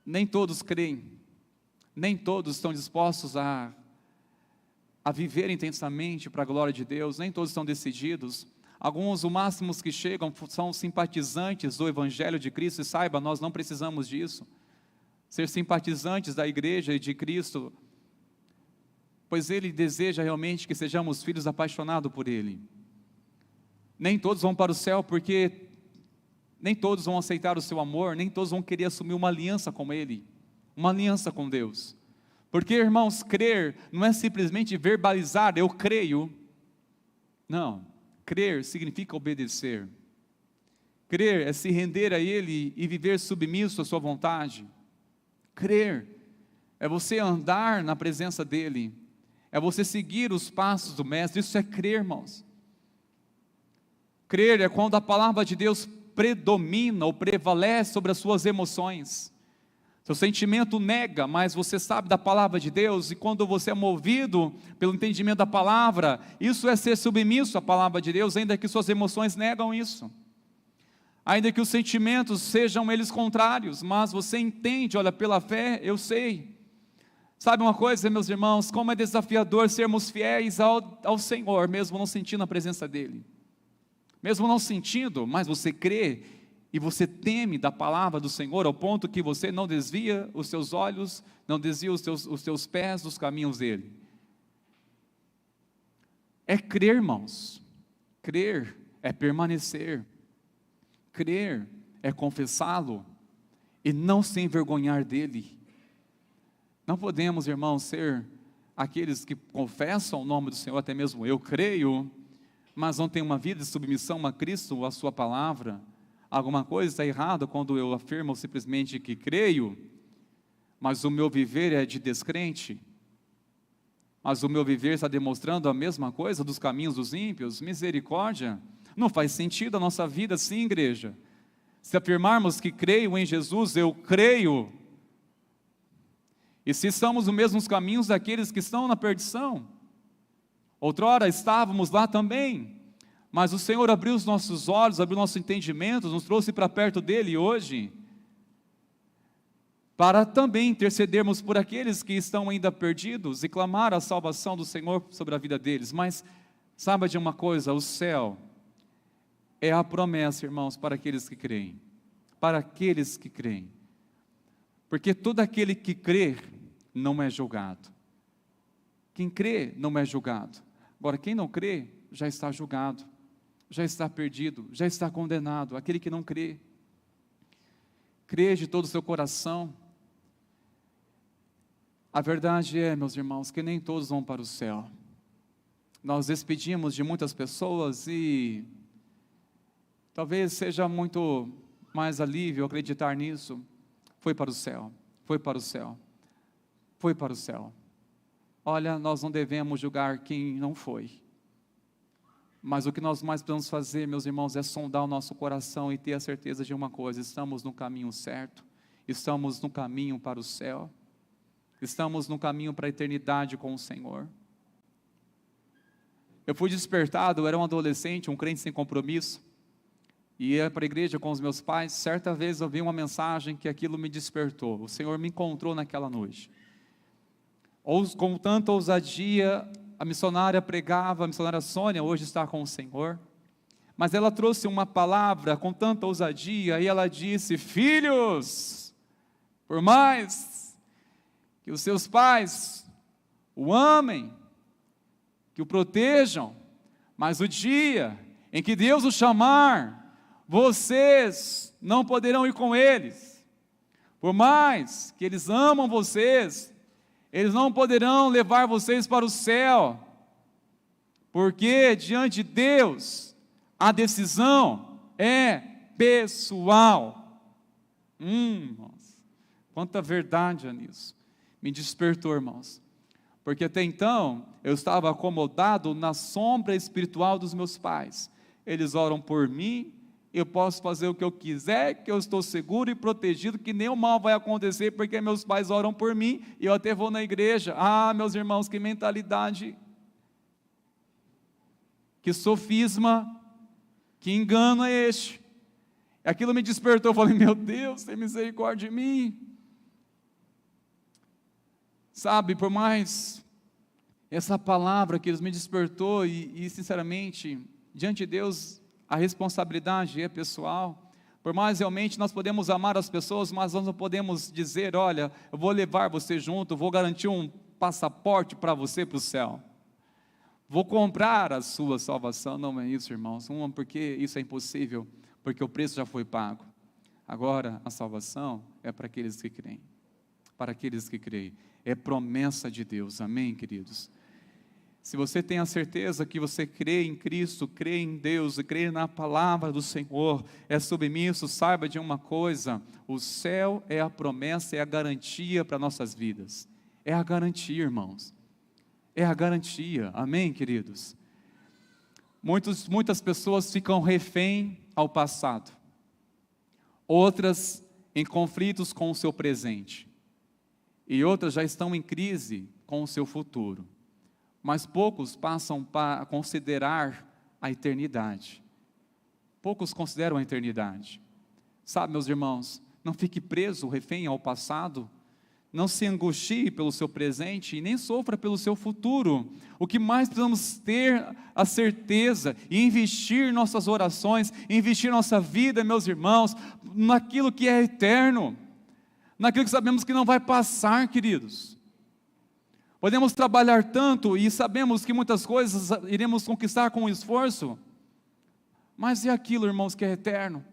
Speaker 2: nem todos creem, nem todos estão dispostos a viver intensamente para a glória de Deus, nem todos estão decididos. Alguns, o máximo que chegam, são simpatizantes do Evangelho de Cristo, e saiba, nós não precisamos disso, ser simpatizantes da igreja e de Cristo, pois Ele deseja realmente que sejamos filhos apaixonados por Ele. Nem todos vão para o céu, porque nem todos vão aceitar o seu amor, nem todos vão querer assumir uma aliança com Ele, uma aliança com Deus. Porque, irmãos, crer não é simplesmente verbalizar, eu creio. Não, crer significa obedecer. Crer é se render a Ele e viver submisso à sua vontade. Crer é você andar na presença dEle, é você seguir os passos do Mestre, isso é crer, irmãos. Crer é quando a palavra de Deus predomina ou prevalece sobre as suas emoções. Seu sentimento nega, mas você sabe da palavra de Deus, e quando você é movido pelo entendimento da palavra, isso é ser submisso à palavra de Deus, ainda que suas emoções negam isso. Ainda que os sentimentos sejam eles contrários, mas você entende, olha, pela fé, eu sei. Sabe uma coisa, meus irmãos, como é desafiador sermos fiéis ao Senhor, mesmo não sentindo a presença dEle. Mesmo não sentindo, mas você crê e você teme da palavra do Senhor, ao ponto que você não desvia os seus olhos, não desvia os seus pés dos caminhos dEle. É crer, irmãos. Crer é permanecer. Crer é confessá-lo e não se envergonhar dEle. Não podemos, irmãos, ser aqueles que confessam o nome do Senhor, até mesmo eu creio, mas não tem uma vida de submissão a Cristo, a sua palavra. Alguma coisa está errada quando eu afirmo simplesmente que creio, mas o meu viver é de descrente, mas o meu viver está demonstrando a mesma coisa dos caminhos dos ímpios. Misericórdia, não faz sentido a nossa vida assim, igreja. Se afirmarmos que creio em Jesus, eu creio. E se estamos nos mesmos caminhos daqueles que estão na perdição, outrora estávamos lá também, mas o Senhor abriu os nossos olhos, abriu nosso entendimento, nos trouxe para perto dEle hoje, para também intercedermos por aqueles que estão ainda perdidos e clamar a salvação do Senhor sobre a vida deles. Mas saiba de uma coisa, o céu é a promessa, irmãos, para aqueles que creem, para aqueles que creem, porque todo aquele que crê não é julgado. Quem crê não é julgado. Agora, quem não crê já está julgado, já está perdido, já está condenado. Aquele que não crê, crê de todo o seu coração. A verdade é, meus irmãos, que nem todos vão para o céu. Nós despedimos de muitas pessoas e talvez seja muito mais alívio acreditar nisso. Foi para o céu, foi para o céu, foi para o céu. Olha, nós não devemos julgar quem não foi. Mas o que nós mais precisamos fazer, meus irmãos, é sondar o nosso coração e ter a certeza de uma coisa: estamos no caminho certo, estamos no caminho para o céu, estamos no caminho para a eternidade com o Senhor. Eu fui despertado, eu era um adolescente, um crente sem compromisso, e ia para a igreja com os meus pais. Certa vez eu vi uma mensagem que aquilo me despertou. O Senhor me encontrou naquela noite. Com tanta ousadia, a missionária pregava, a missionária Sônia hoje está com o Senhor, mas ela trouxe uma palavra com tanta ousadia, e ela disse: filhos, por mais que os seus pais o amem, que o protejam, mas o dia em que Deus o chamar, vocês não poderão ir com eles. Por mais que eles amam vocês, eles não poderão levar vocês para o céu, porque diante de Deus a decisão é pessoal. Irmãos, quanta verdade há nisso. Me despertou, irmãos, porque até então eu estava acomodado na sombra espiritual dos meus pais. Eles oram por mim, eu posso fazer o que eu quiser, que eu estou seguro e protegido, que nenhum mal vai acontecer, porque meus pais oram por mim, e eu até vou na igreja. Ah, meus irmãos, que mentalidade, que sofisma, que engano é este? Aquilo me despertou, eu falei: meu Deus, tem misericórdia de mim. Sabe, por mais essa palavra que Deus me despertou, e sinceramente, diante de Deus, a responsabilidade é pessoal. Por mais realmente nós podemos amar as pessoas, mas nós não podemos dizer: olha, eu vou levar você junto, vou garantir um passaporte para você para o céu, vou comprar a sua salvação. Não é isso, irmãos. Porque isso é impossível, porque o preço já foi pago. Agora a salvação é para aqueles que creem, para aqueles que creem. É promessa de Deus, amém, queridos? Se você tem a certeza que você crê em Cristo, crê em Deus e crê na palavra do Senhor, é submisso, saiba de uma coisa: o céu é a promessa, é a garantia para nossas vidas. É a garantia, irmãos. É a garantia, amém, queridos? Muitas pessoas ficam refém ao passado, outras em conflitos com o seu presente, e outras já estão em crise com o seu futuro. Mas poucos passam a considerar a eternidade. Poucos consideram a eternidade. Sabe, meus irmãos, não fique preso, refém ao passado. Não se angustie pelo seu presente e nem sofra pelo seu futuro. O que mais precisamos ter a certeza e investir nossas orações, investir nossa vida, meus irmãos, naquilo que é eterno, naquilo que sabemos que não vai passar, queridos. Podemos trabalhar tanto e sabemos que muitas coisas iremos conquistar com esforço, mas e aquilo, irmãos, que é eterno?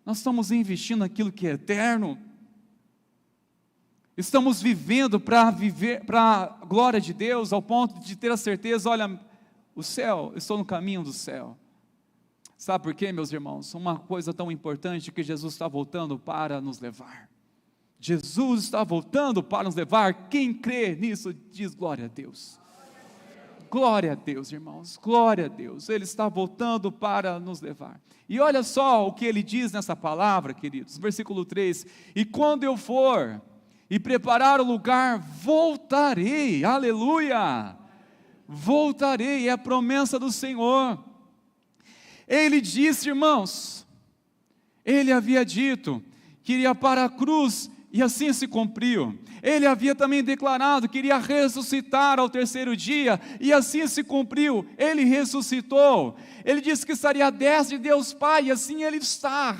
Speaker 2: Nós estamos investindo naquilo que é eterno? Estamos vivendo para a glória de Deus, ao ponto de ter a certeza: olha, o céu, estou no caminho do céu. Sabe por quê, meus irmãos? Uma coisa tão importante, que Jesus está voltando para nos levar. Jesus está voltando para nos levar. Quem crê nisso diz glória a Deus. Glória a Deus, irmãos, glória a Deus. Ele está voltando para nos levar. E olha só o que ele diz nessa palavra, queridos, versículo 3: e quando eu for e preparar o lugar, voltarei, aleluia, voltarei, é a promessa do Senhor. Ele disse, irmãos, ele havia dito que iria para a cruz, e assim se cumpriu. Ele havia também declarado que iria ressuscitar ao terceiro dia, e assim se cumpriu. Ele ressuscitou. Ele disse que estaria à destra de Deus Pai, e assim ele está.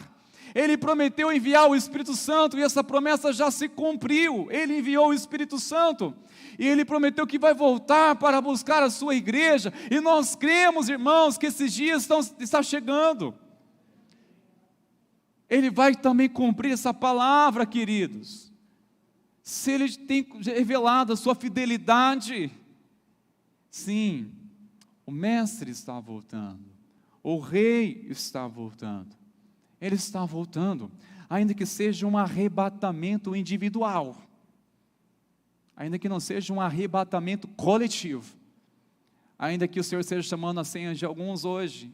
Speaker 2: Ele prometeu enviar o Espírito Santo, e essa promessa já se cumpriu. Ele enviou o Espírito Santo, e ele prometeu que vai voltar para buscar a sua igreja, e nós cremos, irmãos, que esses dias estão chegando. Ele vai também cumprir essa palavra, queridos. Se ele tem revelado a sua fidelidade, sim, o mestre está voltando, o rei está voltando, ele está voltando, ainda que seja um arrebatamento individual, ainda que não seja um arrebatamento coletivo, ainda que o Senhor esteja chamando a senha de alguns hoje,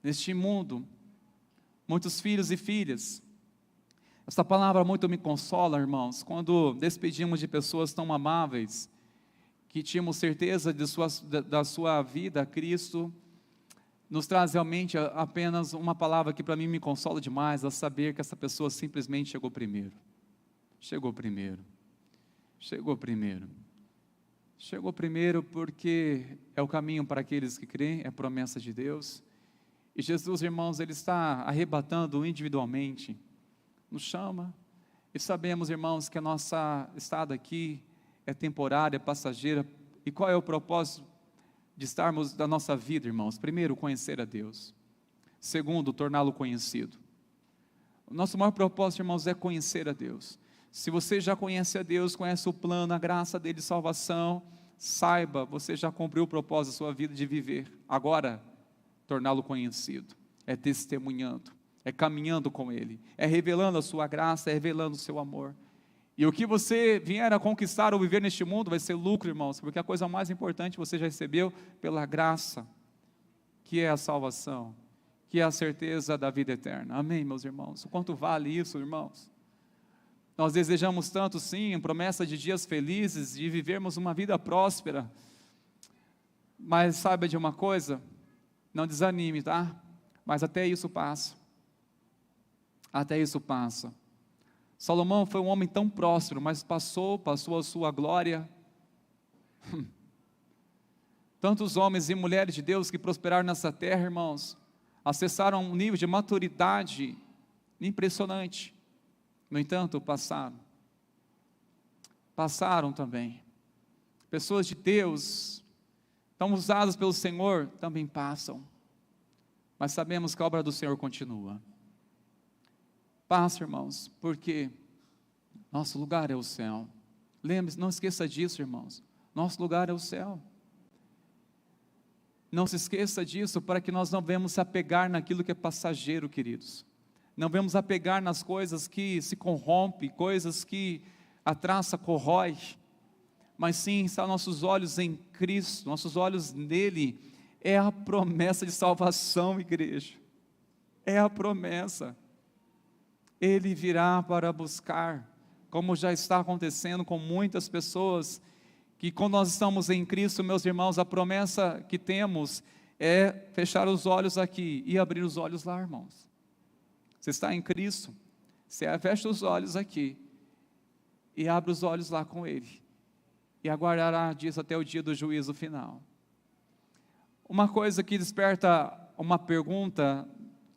Speaker 2: neste mundo, muitos filhos e filhas. Essa palavra muito me consola, irmãos, quando despedimos de pessoas tão amáveis, que tínhamos certeza da sua vida, Cristo nos traz realmente apenas uma palavra que para mim me consola demais, a saber que essa pessoa simplesmente chegou primeiro. Chegou primeiro. Chegou primeiro. Chegou primeiro porque é o caminho para aqueles que creem, é a promessa de Deus. E Jesus, irmãos, Ele está arrebatando individualmente, nos chama, e sabemos, irmãos, que a nossa estada aqui é temporária, é passageira. E qual é o propósito de estarmos da nossa vida, irmãos? Primeiro, conhecer a Deus. Segundo, torná-lo conhecido. O nosso maior propósito, irmãos, é conhecer a Deus. Se você já conhece a Deus, conhece o plano, a graça dele de salvação, saiba, você já cumpriu o propósito da sua vida de viver. Agora, torná-lo conhecido, é testemunhando, é caminhando com Ele, é revelando a sua graça, é revelando o seu amor. E o que você vier a conquistar ou viver neste mundo vai ser lucro, irmãos, porque a coisa mais importante você já recebeu pela graça, que é a salvação, que é a certeza da vida eterna. Amém, meus irmãos? O quanto vale isso, irmãos? Nós desejamos tanto, sim, promessa de dias felizes, de vivermos uma vida próspera, mas saiba de uma coisa, não desanime, tá? Mas até isso passa. Até isso passa. Salomão foi um homem tão próspero, mas passou a sua glória. Tantos homens e mulheres de Deus que prosperaram nessa terra, irmãos, acessaram um nível de maturidade impressionante. No entanto, passaram também. Pessoas de Deus, tão usadas pelo Senhor, também passam. Mas sabemos que a obra do Senhor continua. Passa, irmãos, porque nosso lugar é o céu. Lembre-se, não esqueça disso, irmãos. Nosso lugar é o céu. Não se esqueça disso, para que nós não venhamos se apegar naquilo que é passageiro, queridos. Não venhamos apegar nas coisas que se corrompem, coisas que a traça corrói. Mas sim, está nossos olhos em Cristo, nossos olhos nele. É a promessa de salvação, igreja. É a promessa. Ele virá para buscar, como já está acontecendo com muitas pessoas, que quando nós estamos em Cristo, meus irmãos, a promessa que temos é fechar os olhos aqui e abrir os olhos lá, irmãos. Você está em Cristo, você fecha os olhos aqui e abre os olhos lá com Ele, e aguardará disso até o dia do juízo final. Uma coisa que desperta uma pergunta,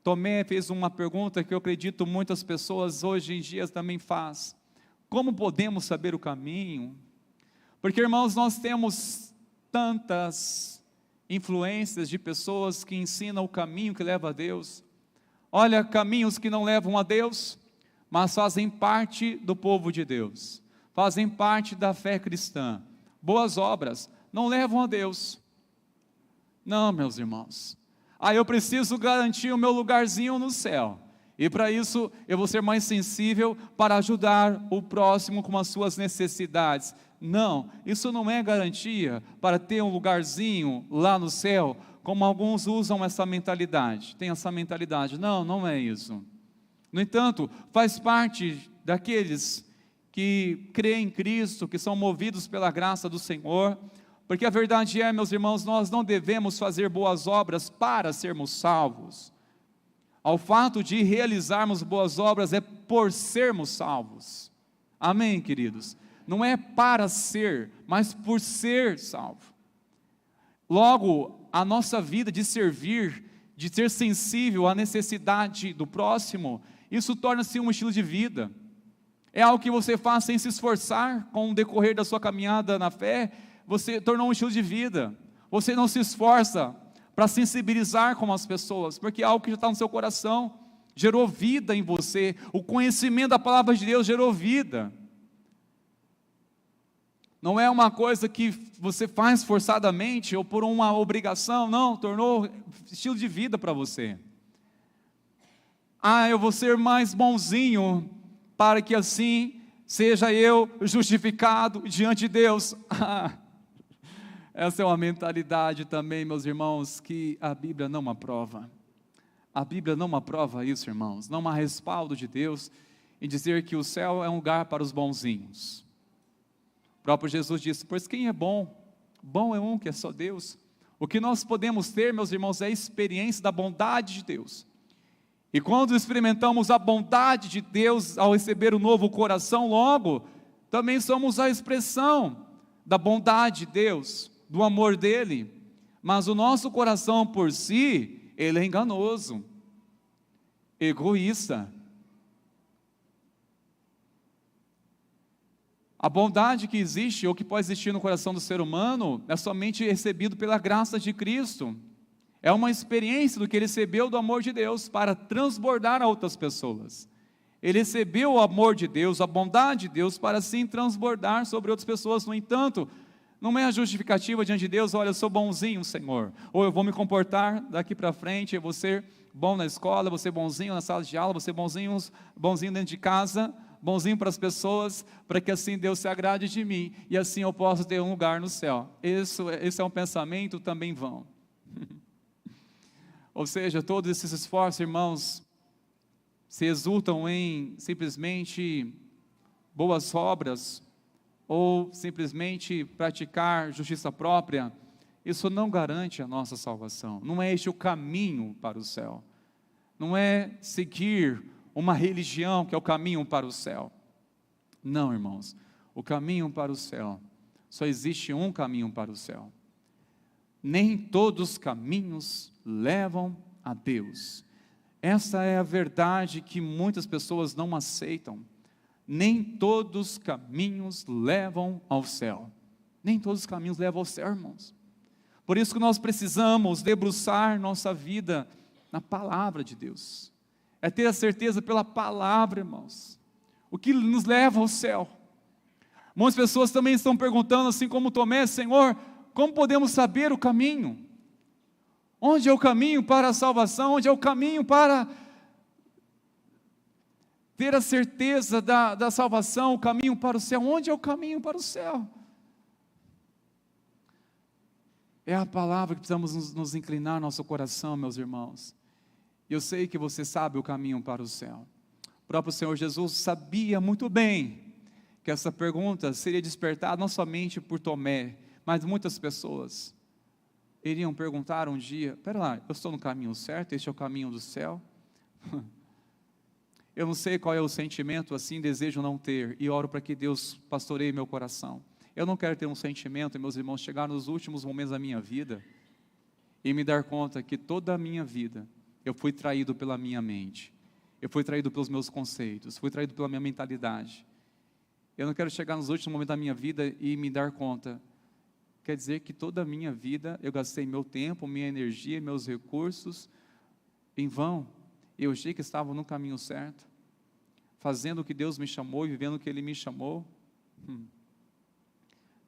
Speaker 2: Tomé fez uma pergunta que eu acredito muitas pessoas hoje em dia também faz: como podemos saber o caminho? Porque, irmãos, nós temos tantas influências de pessoas que ensinam o caminho que leva a Deus. Olha, caminhos que não levam a Deus, mas fazem parte do povo de Deus, fazem parte da fé cristã. Boas obras não levam a Deus. Não, meus irmãos. Eu preciso garantir o meu lugarzinho no céu, e para isso eu vou ser mais sensível para ajudar o próximo com as suas necessidades. Não, isso não é garantia para ter um lugarzinho lá no céu, como alguns usam essa mentalidade. Tem essa mentalidade. Não, não é isso. No entanto, faz parte daqueles que creem em Cristo, que são movidos pela graça do Senhor, porque a verdade é, meus irmãos, nós não devemos fazer boas obras para sermos salvos. Ao fato de realizarmos boas obras é por sermos salvos. Amém, queridos? Não é para ser, mas por ser salvo. Logo, a nossa vida de servir, de ser sensível à necessidade do próximo, isso torna-se um estilo de vida. É algo que você faz sem se esforçar. Com o decorrer da sua caminhada na fé, você tornou um estilo de vida. Você não se esforça para sensibilizar com as pessoas, porque é algo que já está no seu coração, gerou vida em você. O conhecimento da palavra de Deus gerou vida. Não é uma coisa que você faz forçadamente ou por uma obrigação, não, tornou estilo de vida para você. Eu vou ser mais bonzinho, para que assim seja eu justificado diante de Deus. Essa é uma mentalidade também, meus irmãos, que a Bíblia não aprova. A Bíblia não aprova isso, irmãos. Não há respaldo de Deus em dizer que o céu é um lugar para os bonzinhos. O próprio Jesus disse: pois quem é bom? Bom é um que é só Deus. O que nós podemos ter, meus irmãos, é a experiência da bondade de Deus. E quando experimentamos a bondade de Deus ao receber o novo coração, logo, também somos a expressão da bondade de Deus, do amor dEle. Mas o nosso coração por si, ele é enganoso, egoísta. A bondade que existe, ou que pode existir no coração do ser humano, é somente recebido pela graça de Cristo. É uma experiência do que ele recebeu do amor de Deus para transbordar a outras pessoas. Ele recebeu o amor de Deus, a bondade de Deus, para assim transbordar sobre outras pessoas. No entanto, não é a justificativa diante de Deus: olha, eu sou bonzinho, Senhor, ou eu vou me comportar daqui para frente, eu vou ser bom na escola, vou ser bonzinho na sala de aula, vou ser bonzinho dentro de casa, bonzinho para as pessoas, para que assim Deus se agrade de mim, e assim eu posso ter um lugar no céu. Esse é um pensamento também vão. Ou seja, todos esses esforços, irmãos, se exultam em simplesmente boas obras, ou simplesmente praticar justiça própria. Isso não garante a nossa salvação. Não é este o caminho para o céu. Não é seguir uma religião que é o caminho para o céu. Não, irmãos. O caminho para o céu, só existe um caminho para o céu. Nem todos os caminhos levam a Deus. Essa é a verdade que muitas pessoas não aceitam. Nem todos os caminhos levam ao céu. Nem todos os caminhos levam ao céu, irmãos. Por isso que nós precisamos debruçar nossa vida na palavra de Deus. É ter a certeza pela palavra, irmãos, o que nos leva ao céu. Muitas pessoas também estão perguntando, assim como Tomé: Senhor, como podemos saber o caminho? Onde é o caminho para a salvação? Onde é o caminho para ter a certeza da salvação, o caminho para o céu? Onde é o caminho para o céu? É a palavra que precisamos nos inclinar nosso coração, meus irmãos. Eu sei que você sabe o caminho para o céu. O próprio Senhor Jesus sabia muito bem que essa pergunta seria despertada não somente por Tomé, mas muitas pessoas iriam perguntar um dia: espera lá, eu estou no caminho certo? Este é o caminho do céu? Eu não sei qual é o sentimento, assim desejo não ter, e oro para que Deus pastoreie meu coração. Eu não quero ter um sentimento, meus irmãos, chegar nos últimos momentos da minha vida e me dar conta que toda a minha vida eu fui traído pela minha mente, eu fui traído pelos meus conceitos, fui traído pela minha mentalidade. Eu não quero chegar nos últimos momentos da minha vida e me dar conta. Quer dizer que toda a minha vida eu gastei meu tempo, minha energia, meus recursos em vão. Eu achei que estava no caminho certo, fazendo o que Deus me chamou e vivendo o que Ele me chamou.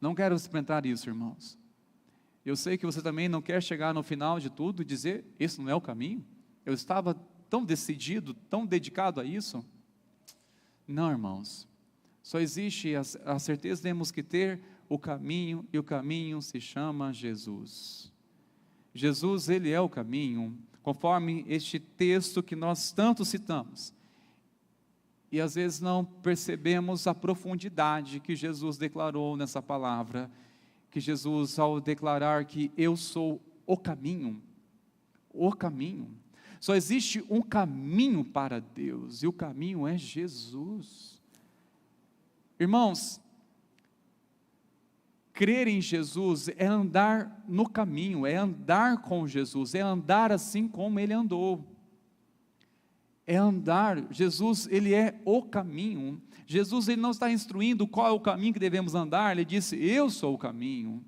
Speaker 2: Não quero experimentar isso, irmãos. Eu sei que você também não quer chegar no final de tudo e dizer: esse não é o caminho. Eu estava tão decidido, tão dedicado a isso. Não, irmãos. Só existe a certeza que temos que ter o caminho, e o caminho se chama Jesus. Jesus, Ele é o caminho, conforme este texto que nós tanto citamos. E às vezes não percebemos a profundidade que Jesus declarou nessa palavra, que Jesus, ao declarar que eu sou o caminho, só existe um caminho para Deus, e o caminho é Jesus. Irmãos, crer em Jesus é andar no caminho, é andar com Jesus, é andar assim como Ele andou. É andar, Jesus, Ele é o caminho. Jesus, Ele não está instruindo qual é o caminho que devemos andar, Ele disse, eu sou o caminho.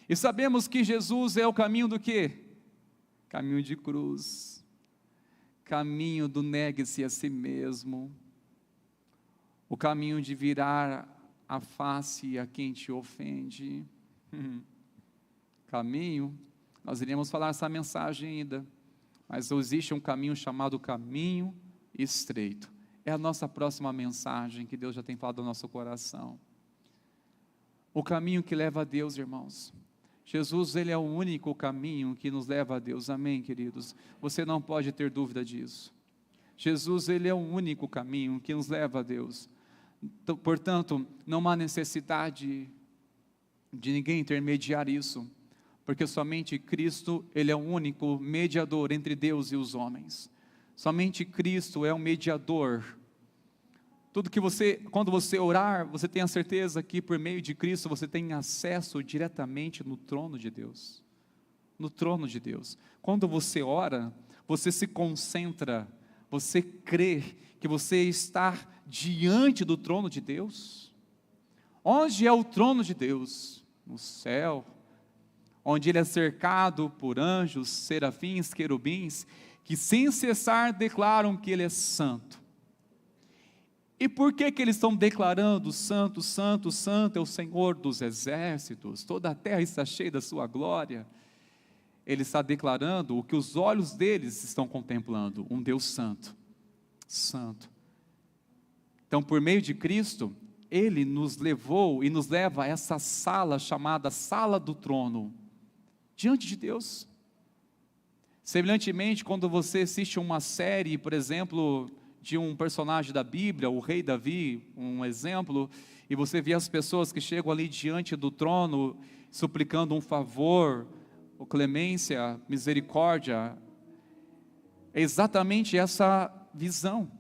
Speaker 2: E sabemos que Jesus é o caminho do quê? Caminho de cruz, caminho do negue-se a si mesmo, o caminho de virar a face a quem te ofende. Caminho, nós iremos falar essa mensagem ainda, mas existe um caminho chamado caminho estreito. É a nossa próxima mensagem que Deus já tem falado no nosso coração. O caminho que leva a Deus, irmãos. Jesus, Ele é o único caminho que nos leva a Deus, amém, queridos? Você não pode ter dúvida disso. Jesus, Ele é o único caminho que nos leva a Deus. Portanto, não há necessidade de ninguém intermediar isso, porque somente Cristo, Ele é o único mediador entre Deus e os homens. Somente Cristo é o mediador. Tudo que quando você orar, você tem a certeza que por meio de Cristo você tem acesso diretamente no trono de Deus. No trono de Deus. Quando você ora, você se concentra, você crê que você está diante do trono de Deus. Onde é o trono de Deus? No céu, onde Ele é cercado por anjos, serafins, querubins, que sem cessar declaram que Ele é santo. E por que eles estão declarando santo, santo, santo é o Senhor dos exércitos, toda a terra está cheia da sua glória? Ele está declarando o que os olhos deles estão contemplando, um Deus santo, santo. Então, por meio de Cristo, Ele nos levou e nos leva a essa sala chamada Sala do Trono, diante de Deus. Semelhantemente, quando você assiste uma série, por exemplo, de um personagem da Bíblia, o rei Davi, um exemplo, e você vê as pessoas que chegam ali diante do trono, suplicando um favor, ou clemência, misericórdia, é exatamente essa visão,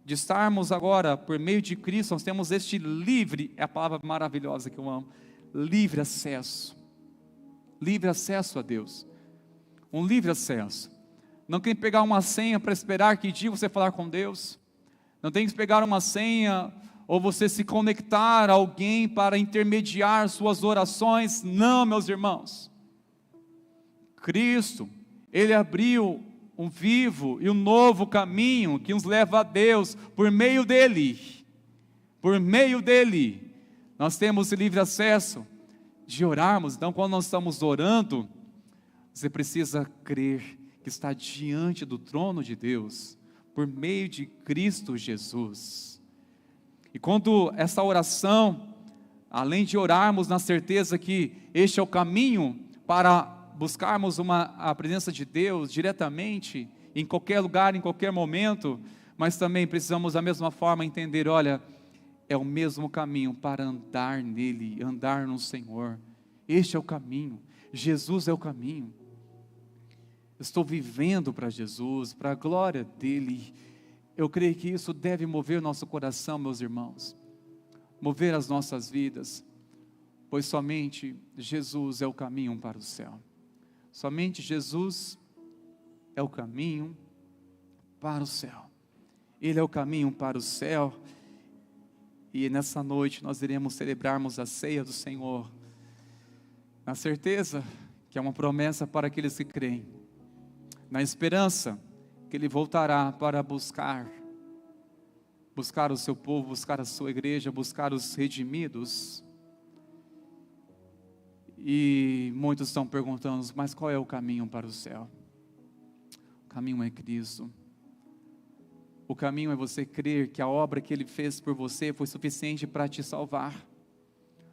Speaker 2: de estarmos agora, por meio de Cristo, nós temos este livre, é a palavra maravilhosa que eu amo, livre acesso a Deus, um livre acesso. Não tem que pegar uma senha para esperar que dia você falar com Deus. Não tem que pegar uma senha ou você se conectar a alguém para intermediar suas orações. Não, meus irmãos. Cristo, Ele abriu um vivo e um novo caminho que nos leva a Deus por meio dEle. Por meio dEle, nós temos livre acesso de orarmos. Então, quando nós estamos orando, você precisa crer que está diante do trono de Deus, por meio de Cristo Jesus. E quando essa oração, além de orarmos na certeza que este é o caminho para buscarmos a presença de Deus diretamente, em qualquer lugar, em qualquer momento, mas também precisamos da mesma forma entender, olha, é o mesmo caminho para andar nele, andar no Senhor. Este é o caminho, Jesus é o caminho. Estou vivendo para Jesus, para a glória dEle. Eu creio que isso deve mover o nosso coração, meus irmãos, mover as nossas vidas, pois somente Jesus é o caminho para o céu. Somente Jesus é o caminho para o céu. Ele é o caminho para o céu. E nessa noite nós iremos celebrarmos a ceia do Senhor, na certeza que é uma promessa para aqueles que creem, na esperança que Ele voltará para buscar o seu povo, buscar a sua igreja, buscar os redimidos. E muitos estão perguntando, mas qual é o caminho para o céu? O caminho é Cristo. O caminho é você crer que a obra que Ele fez por você foi suficiente para te salvar.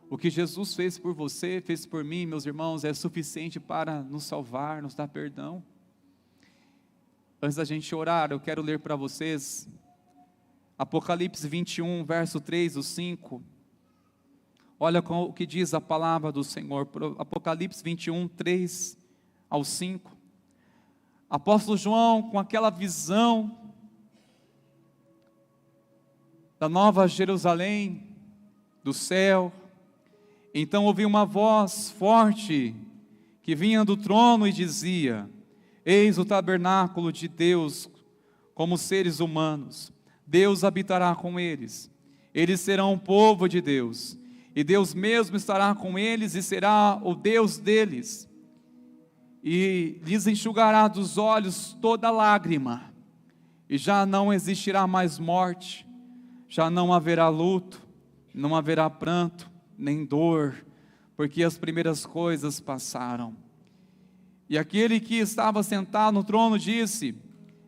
Speaker 2: O que Jesus fez por você, fez por mim, meus irmãos, é suficiente para nos salvar, nos dar perdão. Antes da gente orar, eu quero ler para vocês Apocalipse 21, verso 3 ou 5. Olha o que diz a palavra do Senhor. Apocalipse 21, 3 ao 5. Apóstolo João, com aquela visão da nova Jerusalém, do céu, então ouvi uma voz forte que vinha do trono e dizia: eis o tabernáculo de Deus como seres humanos, Deus habitará com eles, eles serão o povo de Deus, e Deus mesmo estará com eles e será o Deus deles, e lhes enxugará dos olhos toda lágrima, e já não existirá mais morte, já não haverá luto, não haverá pranto, nem dor, porque as primeiras coisas passaram. E aquele que estava sentado no trono disse: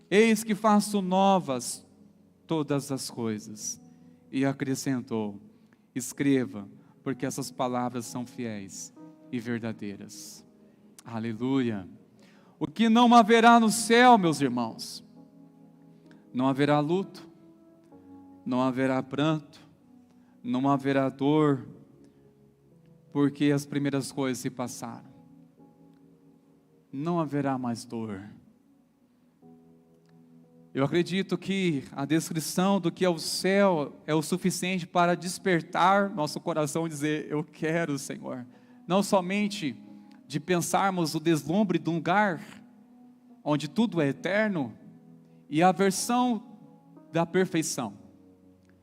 Speaker 2: eis que faço novas todas as coisas. E acrescentou: escreva, porque essas palavras são fiéis e verdadeiras. Aleluia. O que não haverá no céu, meus irmãos? Não haverá luto, não haverá pranto, não haverá dor, porque as primeiras coisas se passaram. Não haverá mais dor. Eu acredito que a descrição do que é o céu é o suficiente para despertar nosso coração e dizer: eu quero, Senhor. Não somente de pensarmos o deslumbre de um lugar onde tudo é eterno e a versão da perfeição.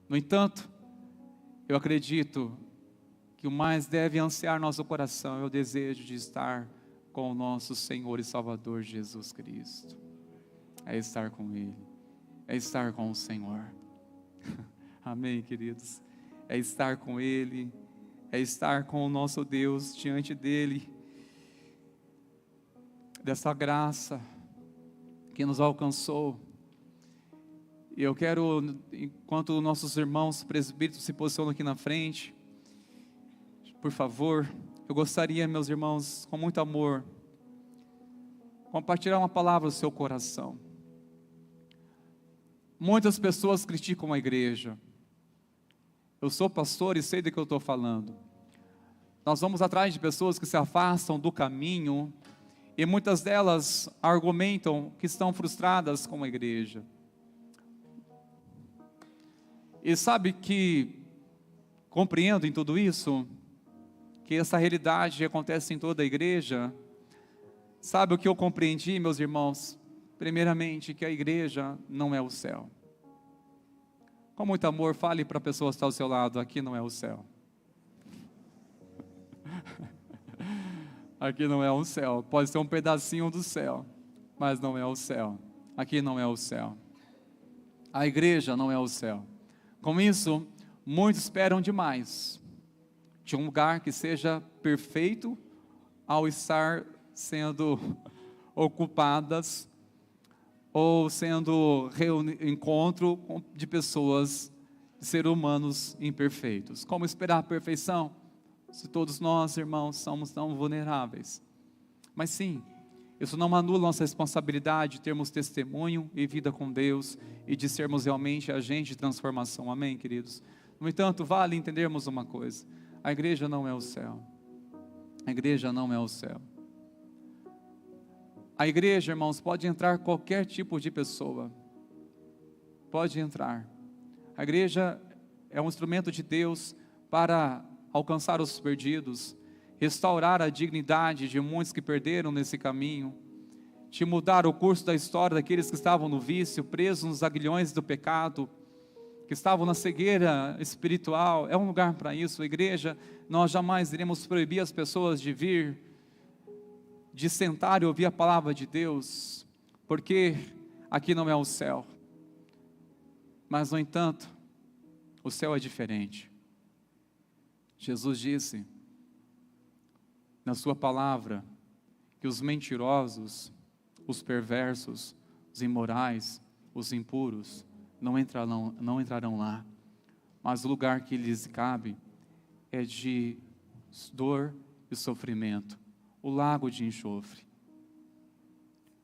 Speaker 2: No entanto, eu acredito que o mais deve ansiar nosso coração é o desejo de estar com o nosso Senhor e Salvador Jesus Cristo. É estar com Ele, é estar com o Senhor. Amém, queridos? É estar com Ele, é estar com o nosso Deus diante dEle, dessa graça que nos alcançou. E eu quero, enquanto nossos irmãos presbíteros se posicionam aqui na frente, por favor, eu gostaria, meus irmãos, com muito amor, compartilhar uma palavra do seu coração. Muitas pessoas criticam a igreja. Eu sou pastor e sei do que eu estou falando. Nós vamos atrás de pessoas que se afastam do caminho e muitas delas argumentam que estão frustradas com a igreja. E sabe que compreendo em tudo isso, que essa realidade acontece em toda a igreja. Sabe o que eu compreendi, meus irmãos? Primeiramente, que a igreja não é o céu. Com muito amor, fale para a pessoa que está ao seu lado: aqui não é o céu. Aqui não é o céu. Pode ser um pedacinho do céu, mas não é o céu. Aqui não é o céu. A igreja não é o céu. Com isso, muitos esperam demais de um lugar que seja perfeito ao estar sendo ocupadas ou sendo encontro de pessoas, seres humanos imperfeitos. Como esperar a perfeição se todos nós, irmãos, somos tão vulneráveis? Mas sim, isso não anula nossa responsabilidade de termos testemunho e vida com Deus e de sermos realmente agentes de transformação. Amém, queridos? No entanto, vale entendermos uma coisa: a igreja não é o céu. A igreja não é o céu. A igreja, irmãos, pode entrar qualquer tipo de pessoa. Pode entrar. A igreja é um instrumento de Deus para alcançar os perdidos, restaurar a dignidade de muitos que perderam nesse caminho, de mudar o curso da história daqueles que estavam no vício, presos nos aguilhões do pecado, que estavam na cegueira espiritual. É um lugar para isso. A igreja, nós jamais iremos proibir as pessoas de vir, de sentar e ouvir a palavra de Deus, porque aqui não é o céu. Mas, no entanto, o céu é diferente. Jesus disse na sua palavra que os mentirosos, os perversos, os imorais, os impuros não entrarão lá. Mas o lugar que lhes cabe é de dor e sofrimento, o lago de enxofre.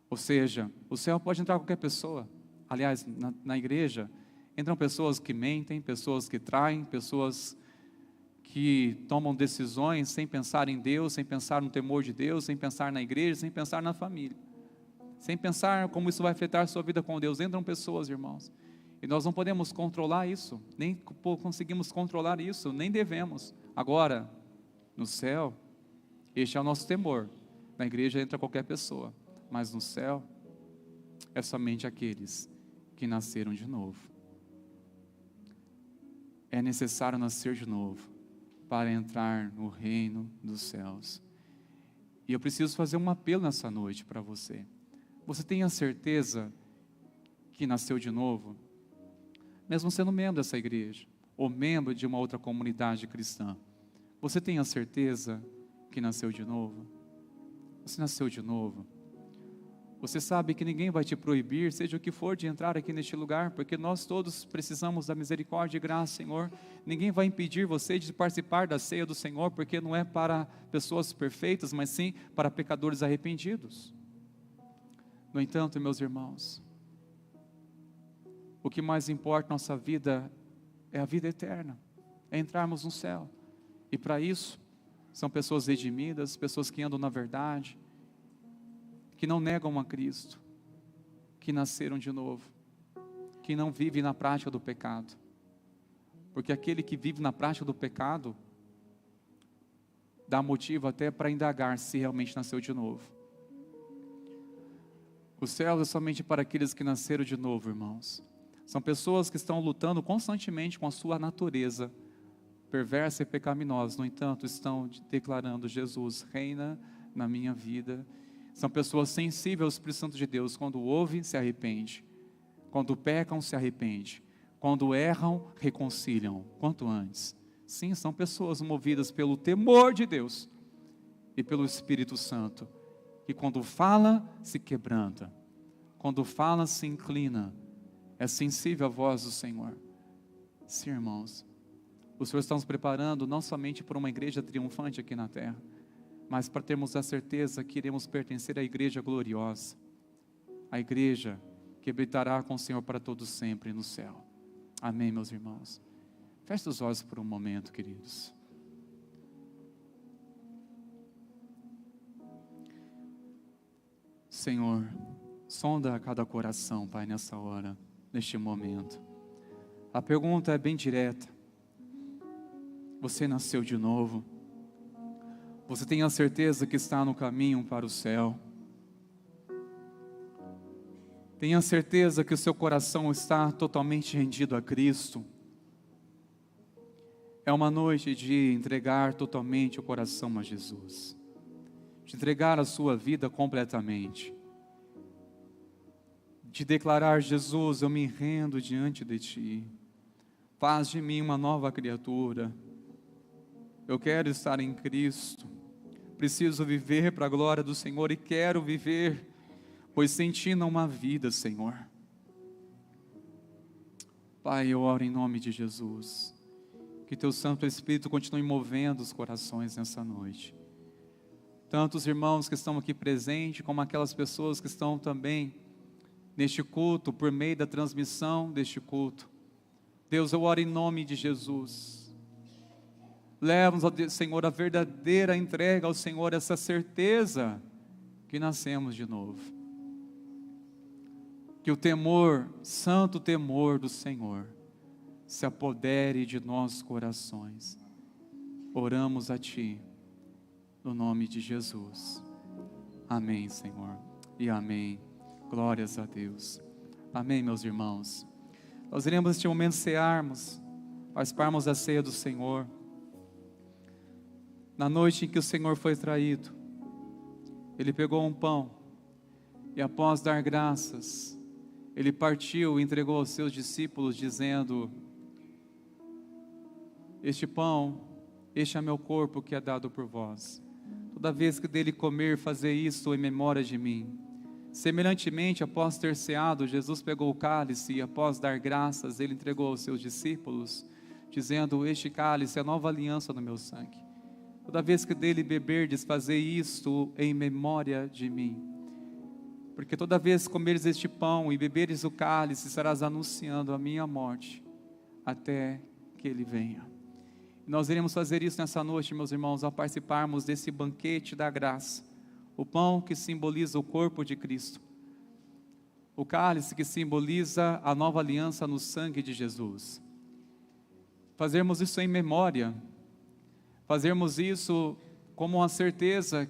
Speaker 2: Ou seja, o céu pode entrar qualquer pessoa. Aliás, na igreja, entram pessoas que mentem, pessoas que traem, pessoas que tomam decisões sem pensar em Deus, sem pensar no temor de Deus, sem pensar na igreja, sem pensar na família, sem pensar como isso vai afetar a sua vida com Deus. Entram pessoas, irmãos, e nós não podemos controlar isso, nem conseguimos controlar isso, nem devemos. Agora, no céu, este é o nosso temor. Na igreja entra qualquer pessoa, mas no céu é somente aqueles que nasceram de novo. É necessário nascer de novo para entrar no reino dos céus. E eu preciso fazer um apelo nessa noite para você. Você tem a certeza que nasceu de novo? Mesmo sendo membro dessa igreja, ou membro de uma outra comunidade cristã, você tem a certeza que nasceu de novo? Você nasceu de novo? Você sabe que ninguém vai te proibir, seja o que for, de entrar aqui neste lugar, porque nós todos precisamos da misericórdia e graça, Senhor. Ninguém vai impedir você de participar da ceia do Senhor, porque não é para pessoas perfeitas, mas sim para pecadores arrependidos. No entanto, meus irmãos, o que mais importa na nossa vida é a vida eterna, é entrarmos no céu. E para isso, são pessoas redimidas, pessoas que andam na verdade, que não negam a Cristo, que nasceram de novo, que não vivem na prática do pecado. Porque aquele que vive na prática do pecado, dá motivo até para indagar se realmente nasceu de novo. O céu é somente para aqueles que nasceram de novo, irmãos. São pessoas que estão lutando constantemente com a sua natureza perversa e pecaminosa, no entanto, estão declarando: Jesus reina na minha vida. São pessoas sensíveis ao Espírito Santo de Deus. Quando ouvem, se arrepende. Quando pecam, se arrepende. Quando erram, reconciliam. Quanto antes. Sim, são pessoas movidas pelo temor de Deus e pelo Espírito Santo. E quando fala, se quebranta. Quando fala, se inclina. É sensível à voz do Senhor. Sim, irmãos. O Senhor está nos preparando não somente para uma igreja triunfante aqui na terra, mas para termos a certeza que iremos pertencer à igreja gloriosa, a igreja que habitará com o Senhor para todos sempre no céu. Amém, meus irmãos? Feche os olhos por um momento, queridos. Senhor, sonda cada coração, Pai, nessa hora, neste momento. A pergunta é bem direta. Você nasceu de novo? Você tem a certeza que está no caminho para o céu? Tenha certeza que o seu coração está totalmente rendido a Cristo? É uma noite de entregar totalmente o coração a Jesus, de entregar a sua vida completamente, de declarar: Jesus, eu me rendo diante de Ti, faz de mim uma nova criatura. Eu quero estar em Cristo, preciso viver para a glória do Senhor e quero viver, pois sem Ti não há vida, Senhor. Pai, eu oro em nome de Jesus, que Teu Santo Espírito continue movendo os corações nessa noite. Tanto os irmãos que estão aqui presentes, como aquelas pessoas que estão também neste culto, por meio da transmissão deste culto. Deus, eu oro em nome de Jesus. Leva-nos, Senhor, a verdadeira entrega ao Senhor, essa certeza que nascemos de novo. Que o temor, santo temor do Senhor, se apodere de nossos corações. Oramos a Ti, no nome de Jesus. Amém, Senhor, e amém. Glórias a Deus. Amém, meus irmãos. Nós iremos neste momento cearmos, participarmos da ceia do Senhor. Na noite em que o Senhor foi traído, Ele pegou um pão e, após dar graças, Ele partiu e entregou aos seus discípulos, dizendo: este pão, este é meu corpo que é dado por vós. Toda vez que dele comer, fazer isso em memória de mim. Semelhantemente, após ter ceado, Jesus pegou o cálice e, após dar graças, ele entregou aos seus discípulos, dizendo: este cálice é a nova aliança no meu sangue. Toda vez que dele beberdes, fazei isto em memória de mim. Porque toda vez que comeres este pão e beberes o cálice, estarás anunciando a minha morte, até que ele venha. E nós iremos fazer isso nessa noite, meus irmãos, ao participarmos desse banquete da graça. O pão que simboliza o corpo de Cristo. O cálice que simboliza a nova aliança no sangue de Jesus. Fazermos isso em memória. Fazermos isso como uma certeza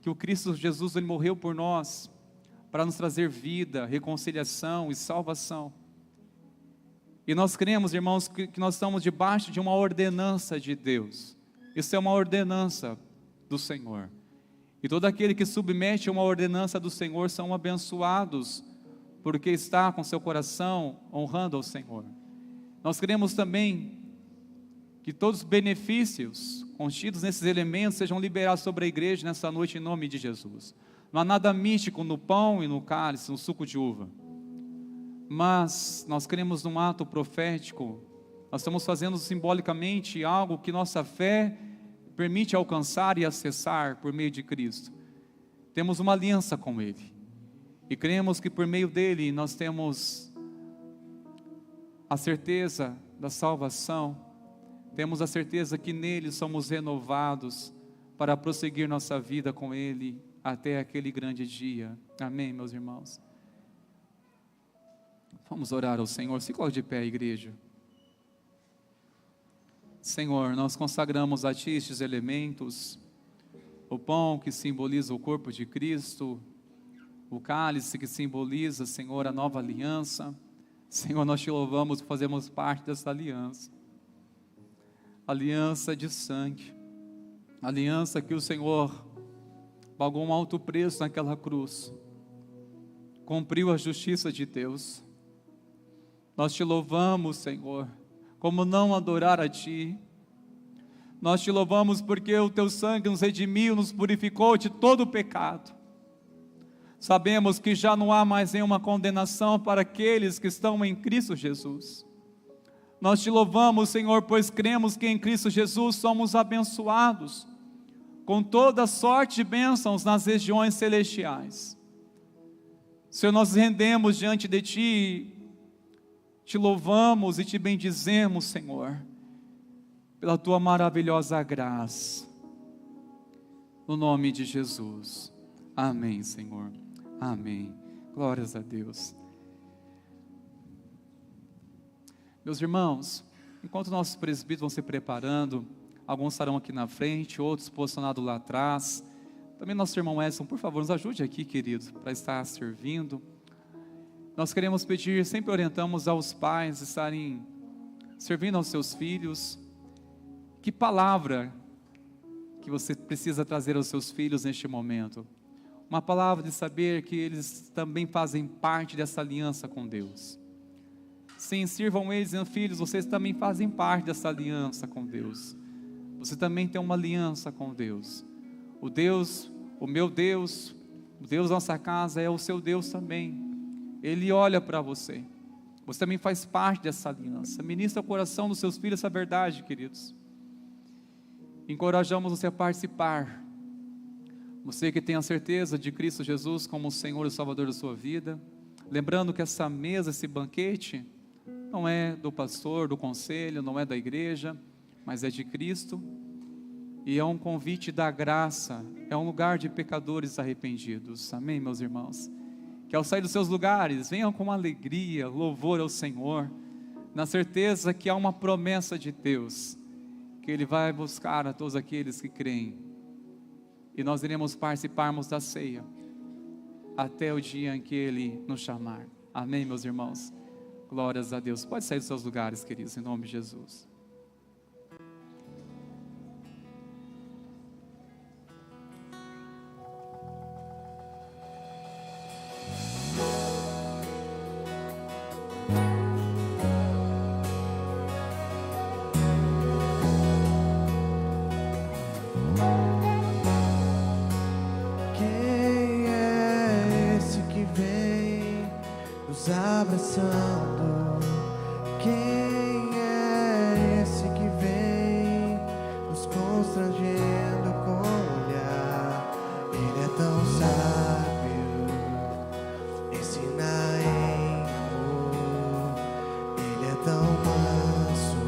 Speaker 2: que o Cristo Jesus ele morreu por nós, para nos trazer vida, reconciliação e salvação. E nós cremos, irmãos, que nós estamos debaixo de uma ordenança de Deus. Isso é uma ordenança do Senhor. E todo aquele que submete a uma ordenança do Senhor são abençoados, porque está com seu coração honrando ao Senhor. Nós queremos também que todos os benefícios contidos nesses elementos sejam liberados sobre a igreja nessa noite em nome de Jesus. Não há nada místico no pão e no cálice, no suco de uva. Mas nós queremos num ato profético, nós estamos fazendo simbolicamente algo que nossa fé permite alcançar e acessar por meio de Cristo. Temos uma aliança com Ele. E cremos que por meio dele nós temos a certeza da salvação. Temos a certeza que nele somos renovados para prosseguir nossa vida com Ele até aquele grande dia. Amém, meus irmãos? Vamos orar ao Senhor. Se coloque de pé, igreja. Senhor, nós consagramos a Ti estes elementos, o pão que simboliza o corpo de Cristo, o cálice que simboliza, Senhor, a nova aliança. Senhor, nós Te louvamos por fazermos parte dessa aliança, aliança de sangue, aliança que o Senhor pagou um alto preço naquela cruz, cumpriu a justiça de Deus. Nós Te louvamos, Senhor. Como não adorar a Ti? Nós Te louvamos porque o Teu sangue nos redimiu, nos purificou de todo o pecado. Sabemos que já não há mais nenhuma condenação para aqueles que estão em Cristo Jesus. Nós Te louvamos, Senhor, pois cremos que em Cristo Jesus somos abençoados com toda sorte de bênçãos nas regiões celestiais. Senhor, nós rendemos diante de Ti, Te louvamos e Te bendizemos, Senhor, pela Tua maravilhosa graça, no nome de Jesus. Amém, Senhor. Amém. Glórias a Deus. Meus irmãos, enquanto nossos presbíteros vão se preparando, alguns estarão aqui na frente, outros posicionados lá atrás. Também nosso irmão Edson, por favor, nos ajude aqui, querido, para estar servindo. Nós queremos pedir, sempre orientamos aos pais estarem servindo aos seus filhos. Que palavra que você precisa trazer aos seus filhos neste momento? Uma palavra de saber que eles também fazem parte dessa aliança com Deus. Sim, sirvam eles, filhos, vocês também fazem parte dessa aliança com Deus. Você também tem uma aliança com Deus. O Deus, o meu Deus, o Deus da nossa casa é o seu Deus também. Ele olha para você. Você também faz parte dessa aliança. Ministra o coração dos seus filhos essa verdade, queridos. Encorajamos você a participar. Você que tem a certeza de Cristo Jesus como o Senhor e Salvador da sua vida. Lembrando que essa mesa, esse banquete, não é do pastor, do conselho, não é da igreja, mas é de Cristo. E é um convite da graça. É um lugar de pecadores arrependidos. Amém, meus irmãos? Que ao sair dos seus lugares, venham com alegria, louvor ao Senhor, na certeza que há uma promessa de Deus, que Ele vai buscar a todos aqueles que creem, e nós iremos participarmos da ceia, até o dia em que Ele nos chamar. Amém, meus irmãos? Glórias a Deus. Pode sair dos seus lugares, queridos, em nome de Jesus.
Speaker 3: Quem é nos abraçando. Quem é esse que vem nos constrangendo com o olhar? Ele é tão sábio, ensina em amor. Ele é tão manso,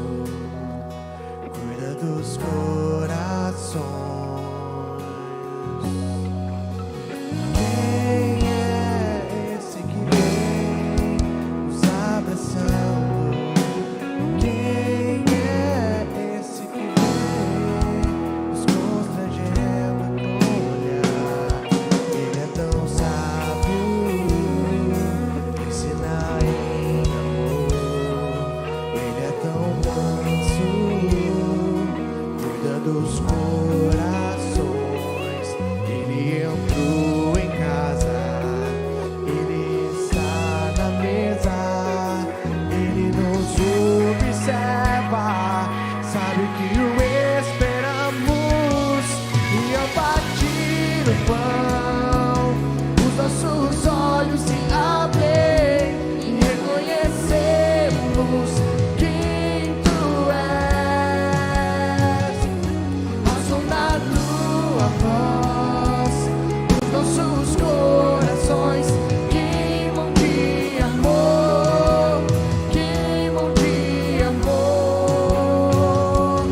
Speaker 3: cuida dos corações. Quem é esse que vem nos abraçando? Quem é esse que vem nos constrangendo com o olhar? Ele é tão sábio, ensina em amor. Ele é tão manso, cuida dos corações. Ele entrou em casa, ele está na mesa, ele nos observa, sabe que o esperamos. E ao partir o pão, os nossos olhos se abrem e reconhecemos quem tu és. Ao som da tua voz, os nossos corações queimam de amor, queimam de amor.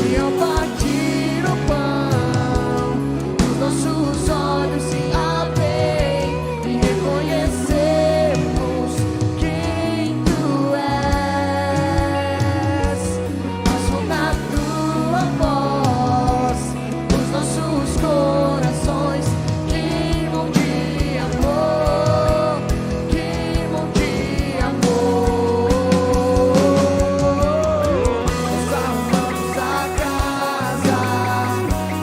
Speaker 3: E ao partir o pão, os nossos olhos se abrem e reconhecemos quem tu és. Ao som da tua voz, os nossos corações queimam de amor, queimam de amor. Nós arrumamos a casa,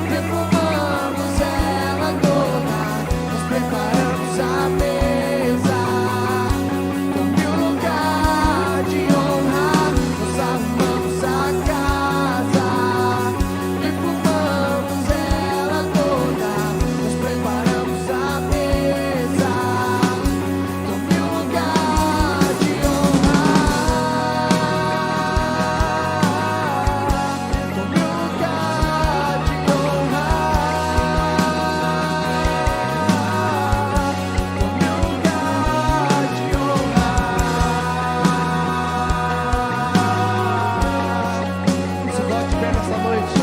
Speaker 3: perfumamos ela toda, nós preparamos a mesa, tome um lugar de honra. Nós arrumamos a casa, perfumamos ela toda, nós preparamos a mesa, tome um lugar de honra. Tome um lugar de honra. Tome um lugar de honra. Se coloque de pé nessa noite.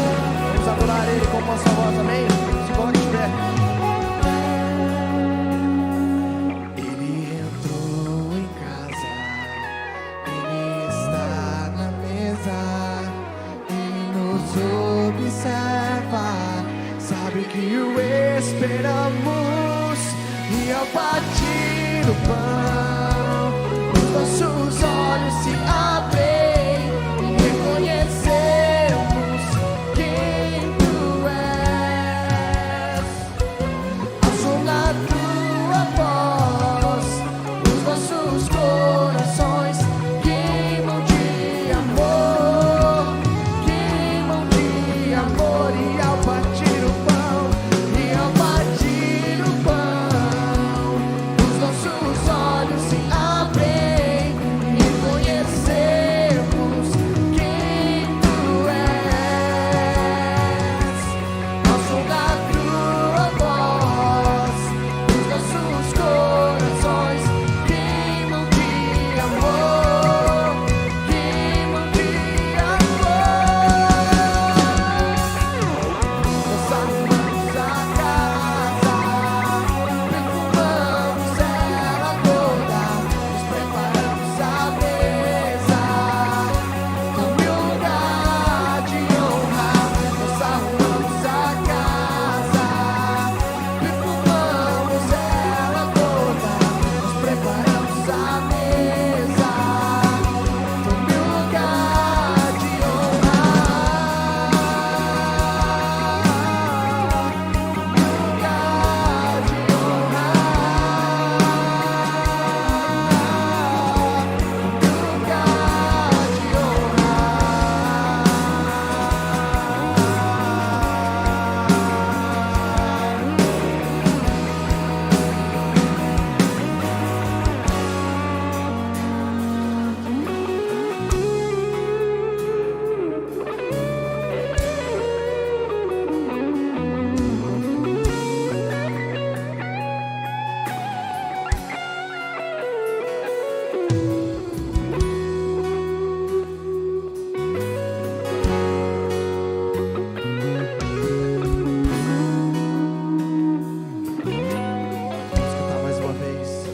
Speaker 3: Vamos adorar Ele com nossa voz, amém? Se coloque de pé. Ele entrou em casa, Ele está na mesa, Ele nos observa, sabe que o esperamos. E ao partir o pão, os nossos olhos se abrem e reconhecemos quem tu és. Ao som da tua voz, os nossos corações queimam de amor, queimam de amor. E ao partir o pão, e ao partir o pão, os nossos olhos se abrem e reconhecemos Vamos cantar mais uma vez.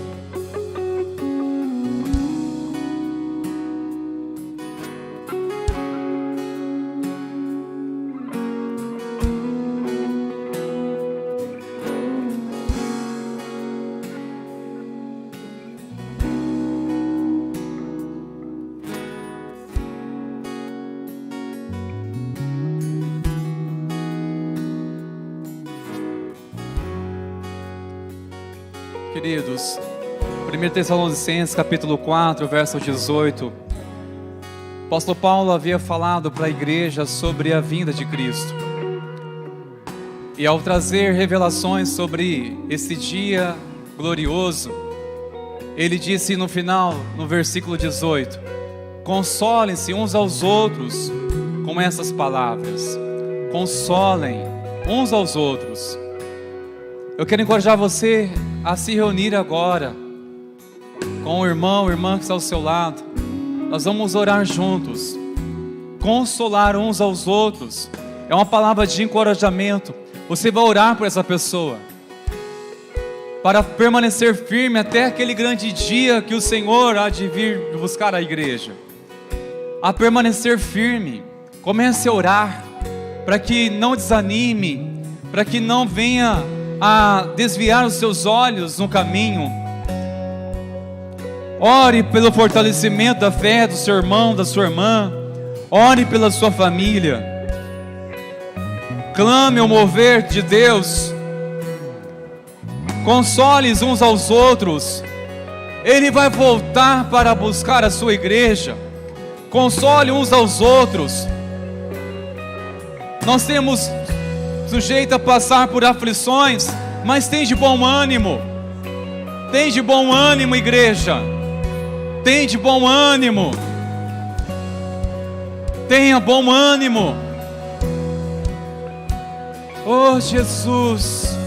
Speaker 2: Queridos, 1 Tessalonicenses capítulo 4, verso 18, o apóstolo Paulo havia falado para a igreja sobre a vinda de Cristo. E ao trazer revelações sobre esse dia glorioso, ele disse no final, no versículo 18: consolem-se uns aos outros com essas palavras. Consolem uns aos outros. Eu quero encorajar você a se reunir agora com o irmão, irmã que está ao seu lado. Nós vamos orar juntos, consolar uns aos outros. É uma palavra de encorajamento. Você vai orar por essa pessoa, para permanecer firme até aquele grande dia que o Senhor há de vir buscar a igreja. A permanecer firme. Comece a orar, para que não desanime, para que não venha a desviar os seus olhos no caminho. Ore pelo fortalecimento da fé do seu irmão, da sua irmã. Ore pela sua família. Clame o mover de Deus. Console uns aos outros. Ele vai voltar para buscar a sua igreja. Console uns aos outros. Nós temos sujeito a passar por aflições, mas tem de bom ânimo. Tem de bom ânimo, igreja. Tem de bom ânimo. Tenha bom ânimo. Oh Jesus,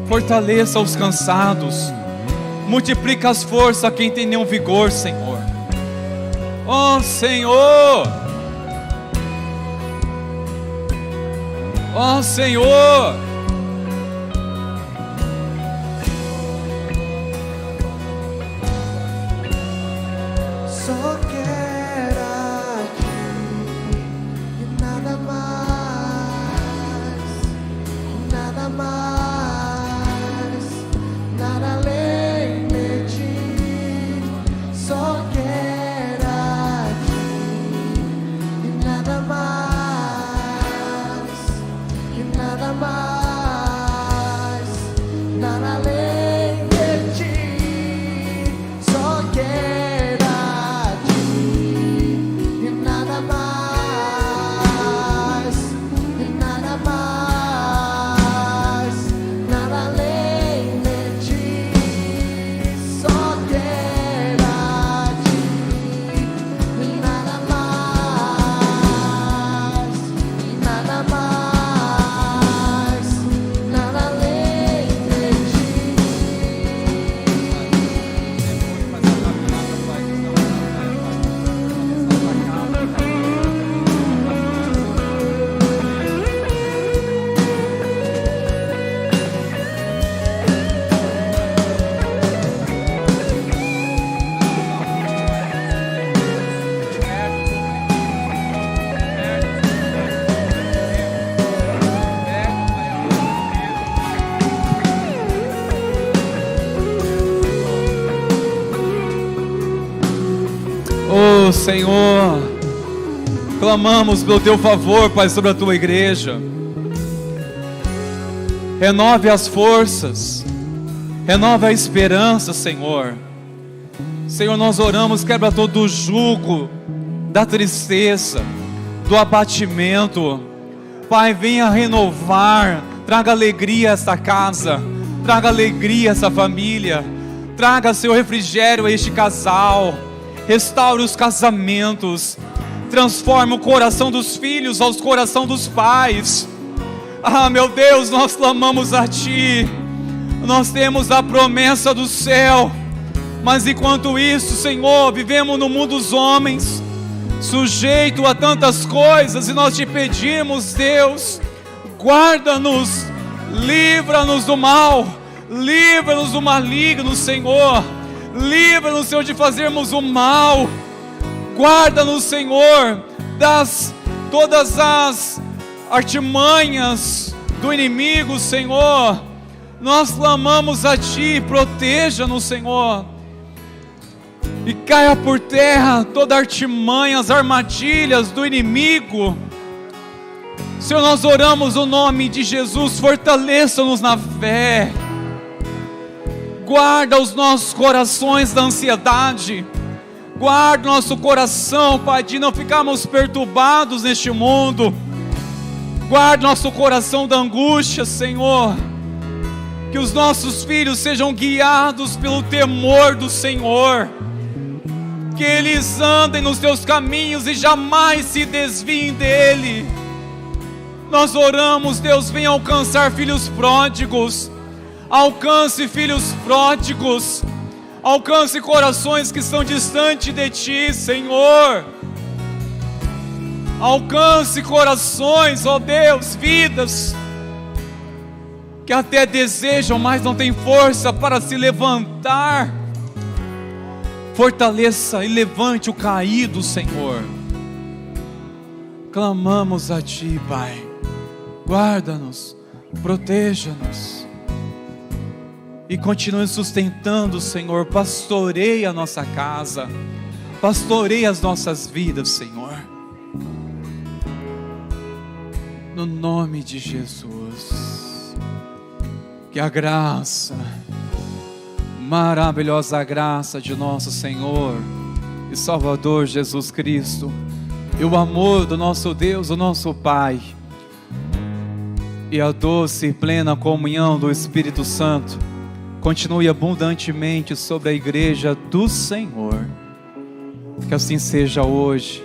Speaker 2: fortaleça os cansados, multiplica as forças a quem tem nenhum vigor, Senhor. Oh Senhor, oh Senhor,
Speaker 3: Só quero aqui e nada mais, nada além de ti. Só quero aqui e nada mais, nada além de ti. Só quero
Speaker 2: Oh Senhor, clamamos pelo Teu favor, Pai, sobre a Tua igreja. Renove as forças, renove a esperança, Senhor. Senhor, nós oramos, quebra todo o jugo da tristeza, do abatimento. Pai, venha renovar, traga alegria a esta casa, traga alegria a essa família, traga seu refrigério a este casal, restaure os casamentos, transforme o coração dos filhos aos coração dos pais. Ah, meu Deus, nós clamamos a Ti, nós temos a promessa do céu, Mas enquanto isso, Senhor, vivemos no mundo dos homens, sujeito a tantas coisas, e nós te pedimos, Deus, guarda-nos, livra-nos do mal, livra-nos do maligno, Senhor, livra-nos, Senhor, de fazermos o mal, guarda-nos, Senhor, das todas as artimanhas do inimigo, Senhor. Nós clamamos a Ti, proteja-nos, Senhor, e caia por terra toda artimanha, as armadilhas do inimigo. Senhor, nós oramos o nome de Jesus, fortaleça-nos na fé, guarda os nossos corações da ansiedade, guarda o nosso coração, Pai, de não ficarmos perturbados neste mundo, guarda nosso coração da angústia, Senhor, que os nossos filhos sejam guiados pelo temor do Senhor, que eles andem nos teus caminhos e jamais se desviem dele. Nós oramos, Deus, venha alcançar filhos pródigos, alcance filhos pródigos, alcance corações que estão distantes de Ti, Senhor, alcance corações, ó Deus, vidas que até desejam, mas não têm força para se levantar. Fortaleça e levante o caído, Senhor. Clamamos a Ti, Pai. Guarda-nos, proteja-nos e continue sustentando, Senhor. Pastoreia a nossa casa, pastoreia as nossas vidas, Senhor. No nome de Jesus, que a graça, maravilhosa graça de nosso Senhor e Salvador Jesus Cristo, e o amor do nosso Deus, o nosso Pai, e a doce e plena comunhão do Espírito Santo continue abundantemente sobre a igreja do Senhor. Que assim seja hoje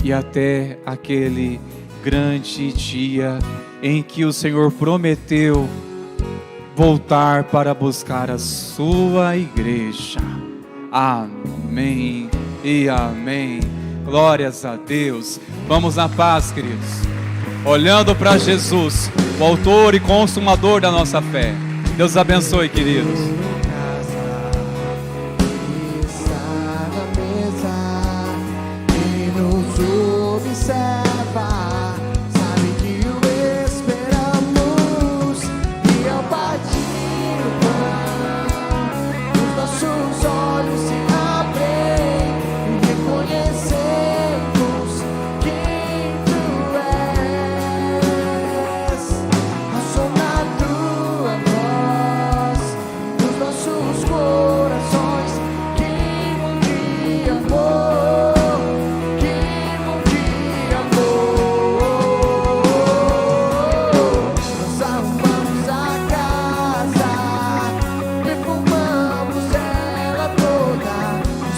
Speaker 2: e até aquele grande dia em que o Senhor prometeu voltar para buscar a sua igreja. Amém e amém. Glórias a Deus. Vamos na paz, queridos, olhando para Jesus, o autor e consumador da nossa fé. Deus abençoe, queridos.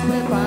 Speaker 5: Preparamos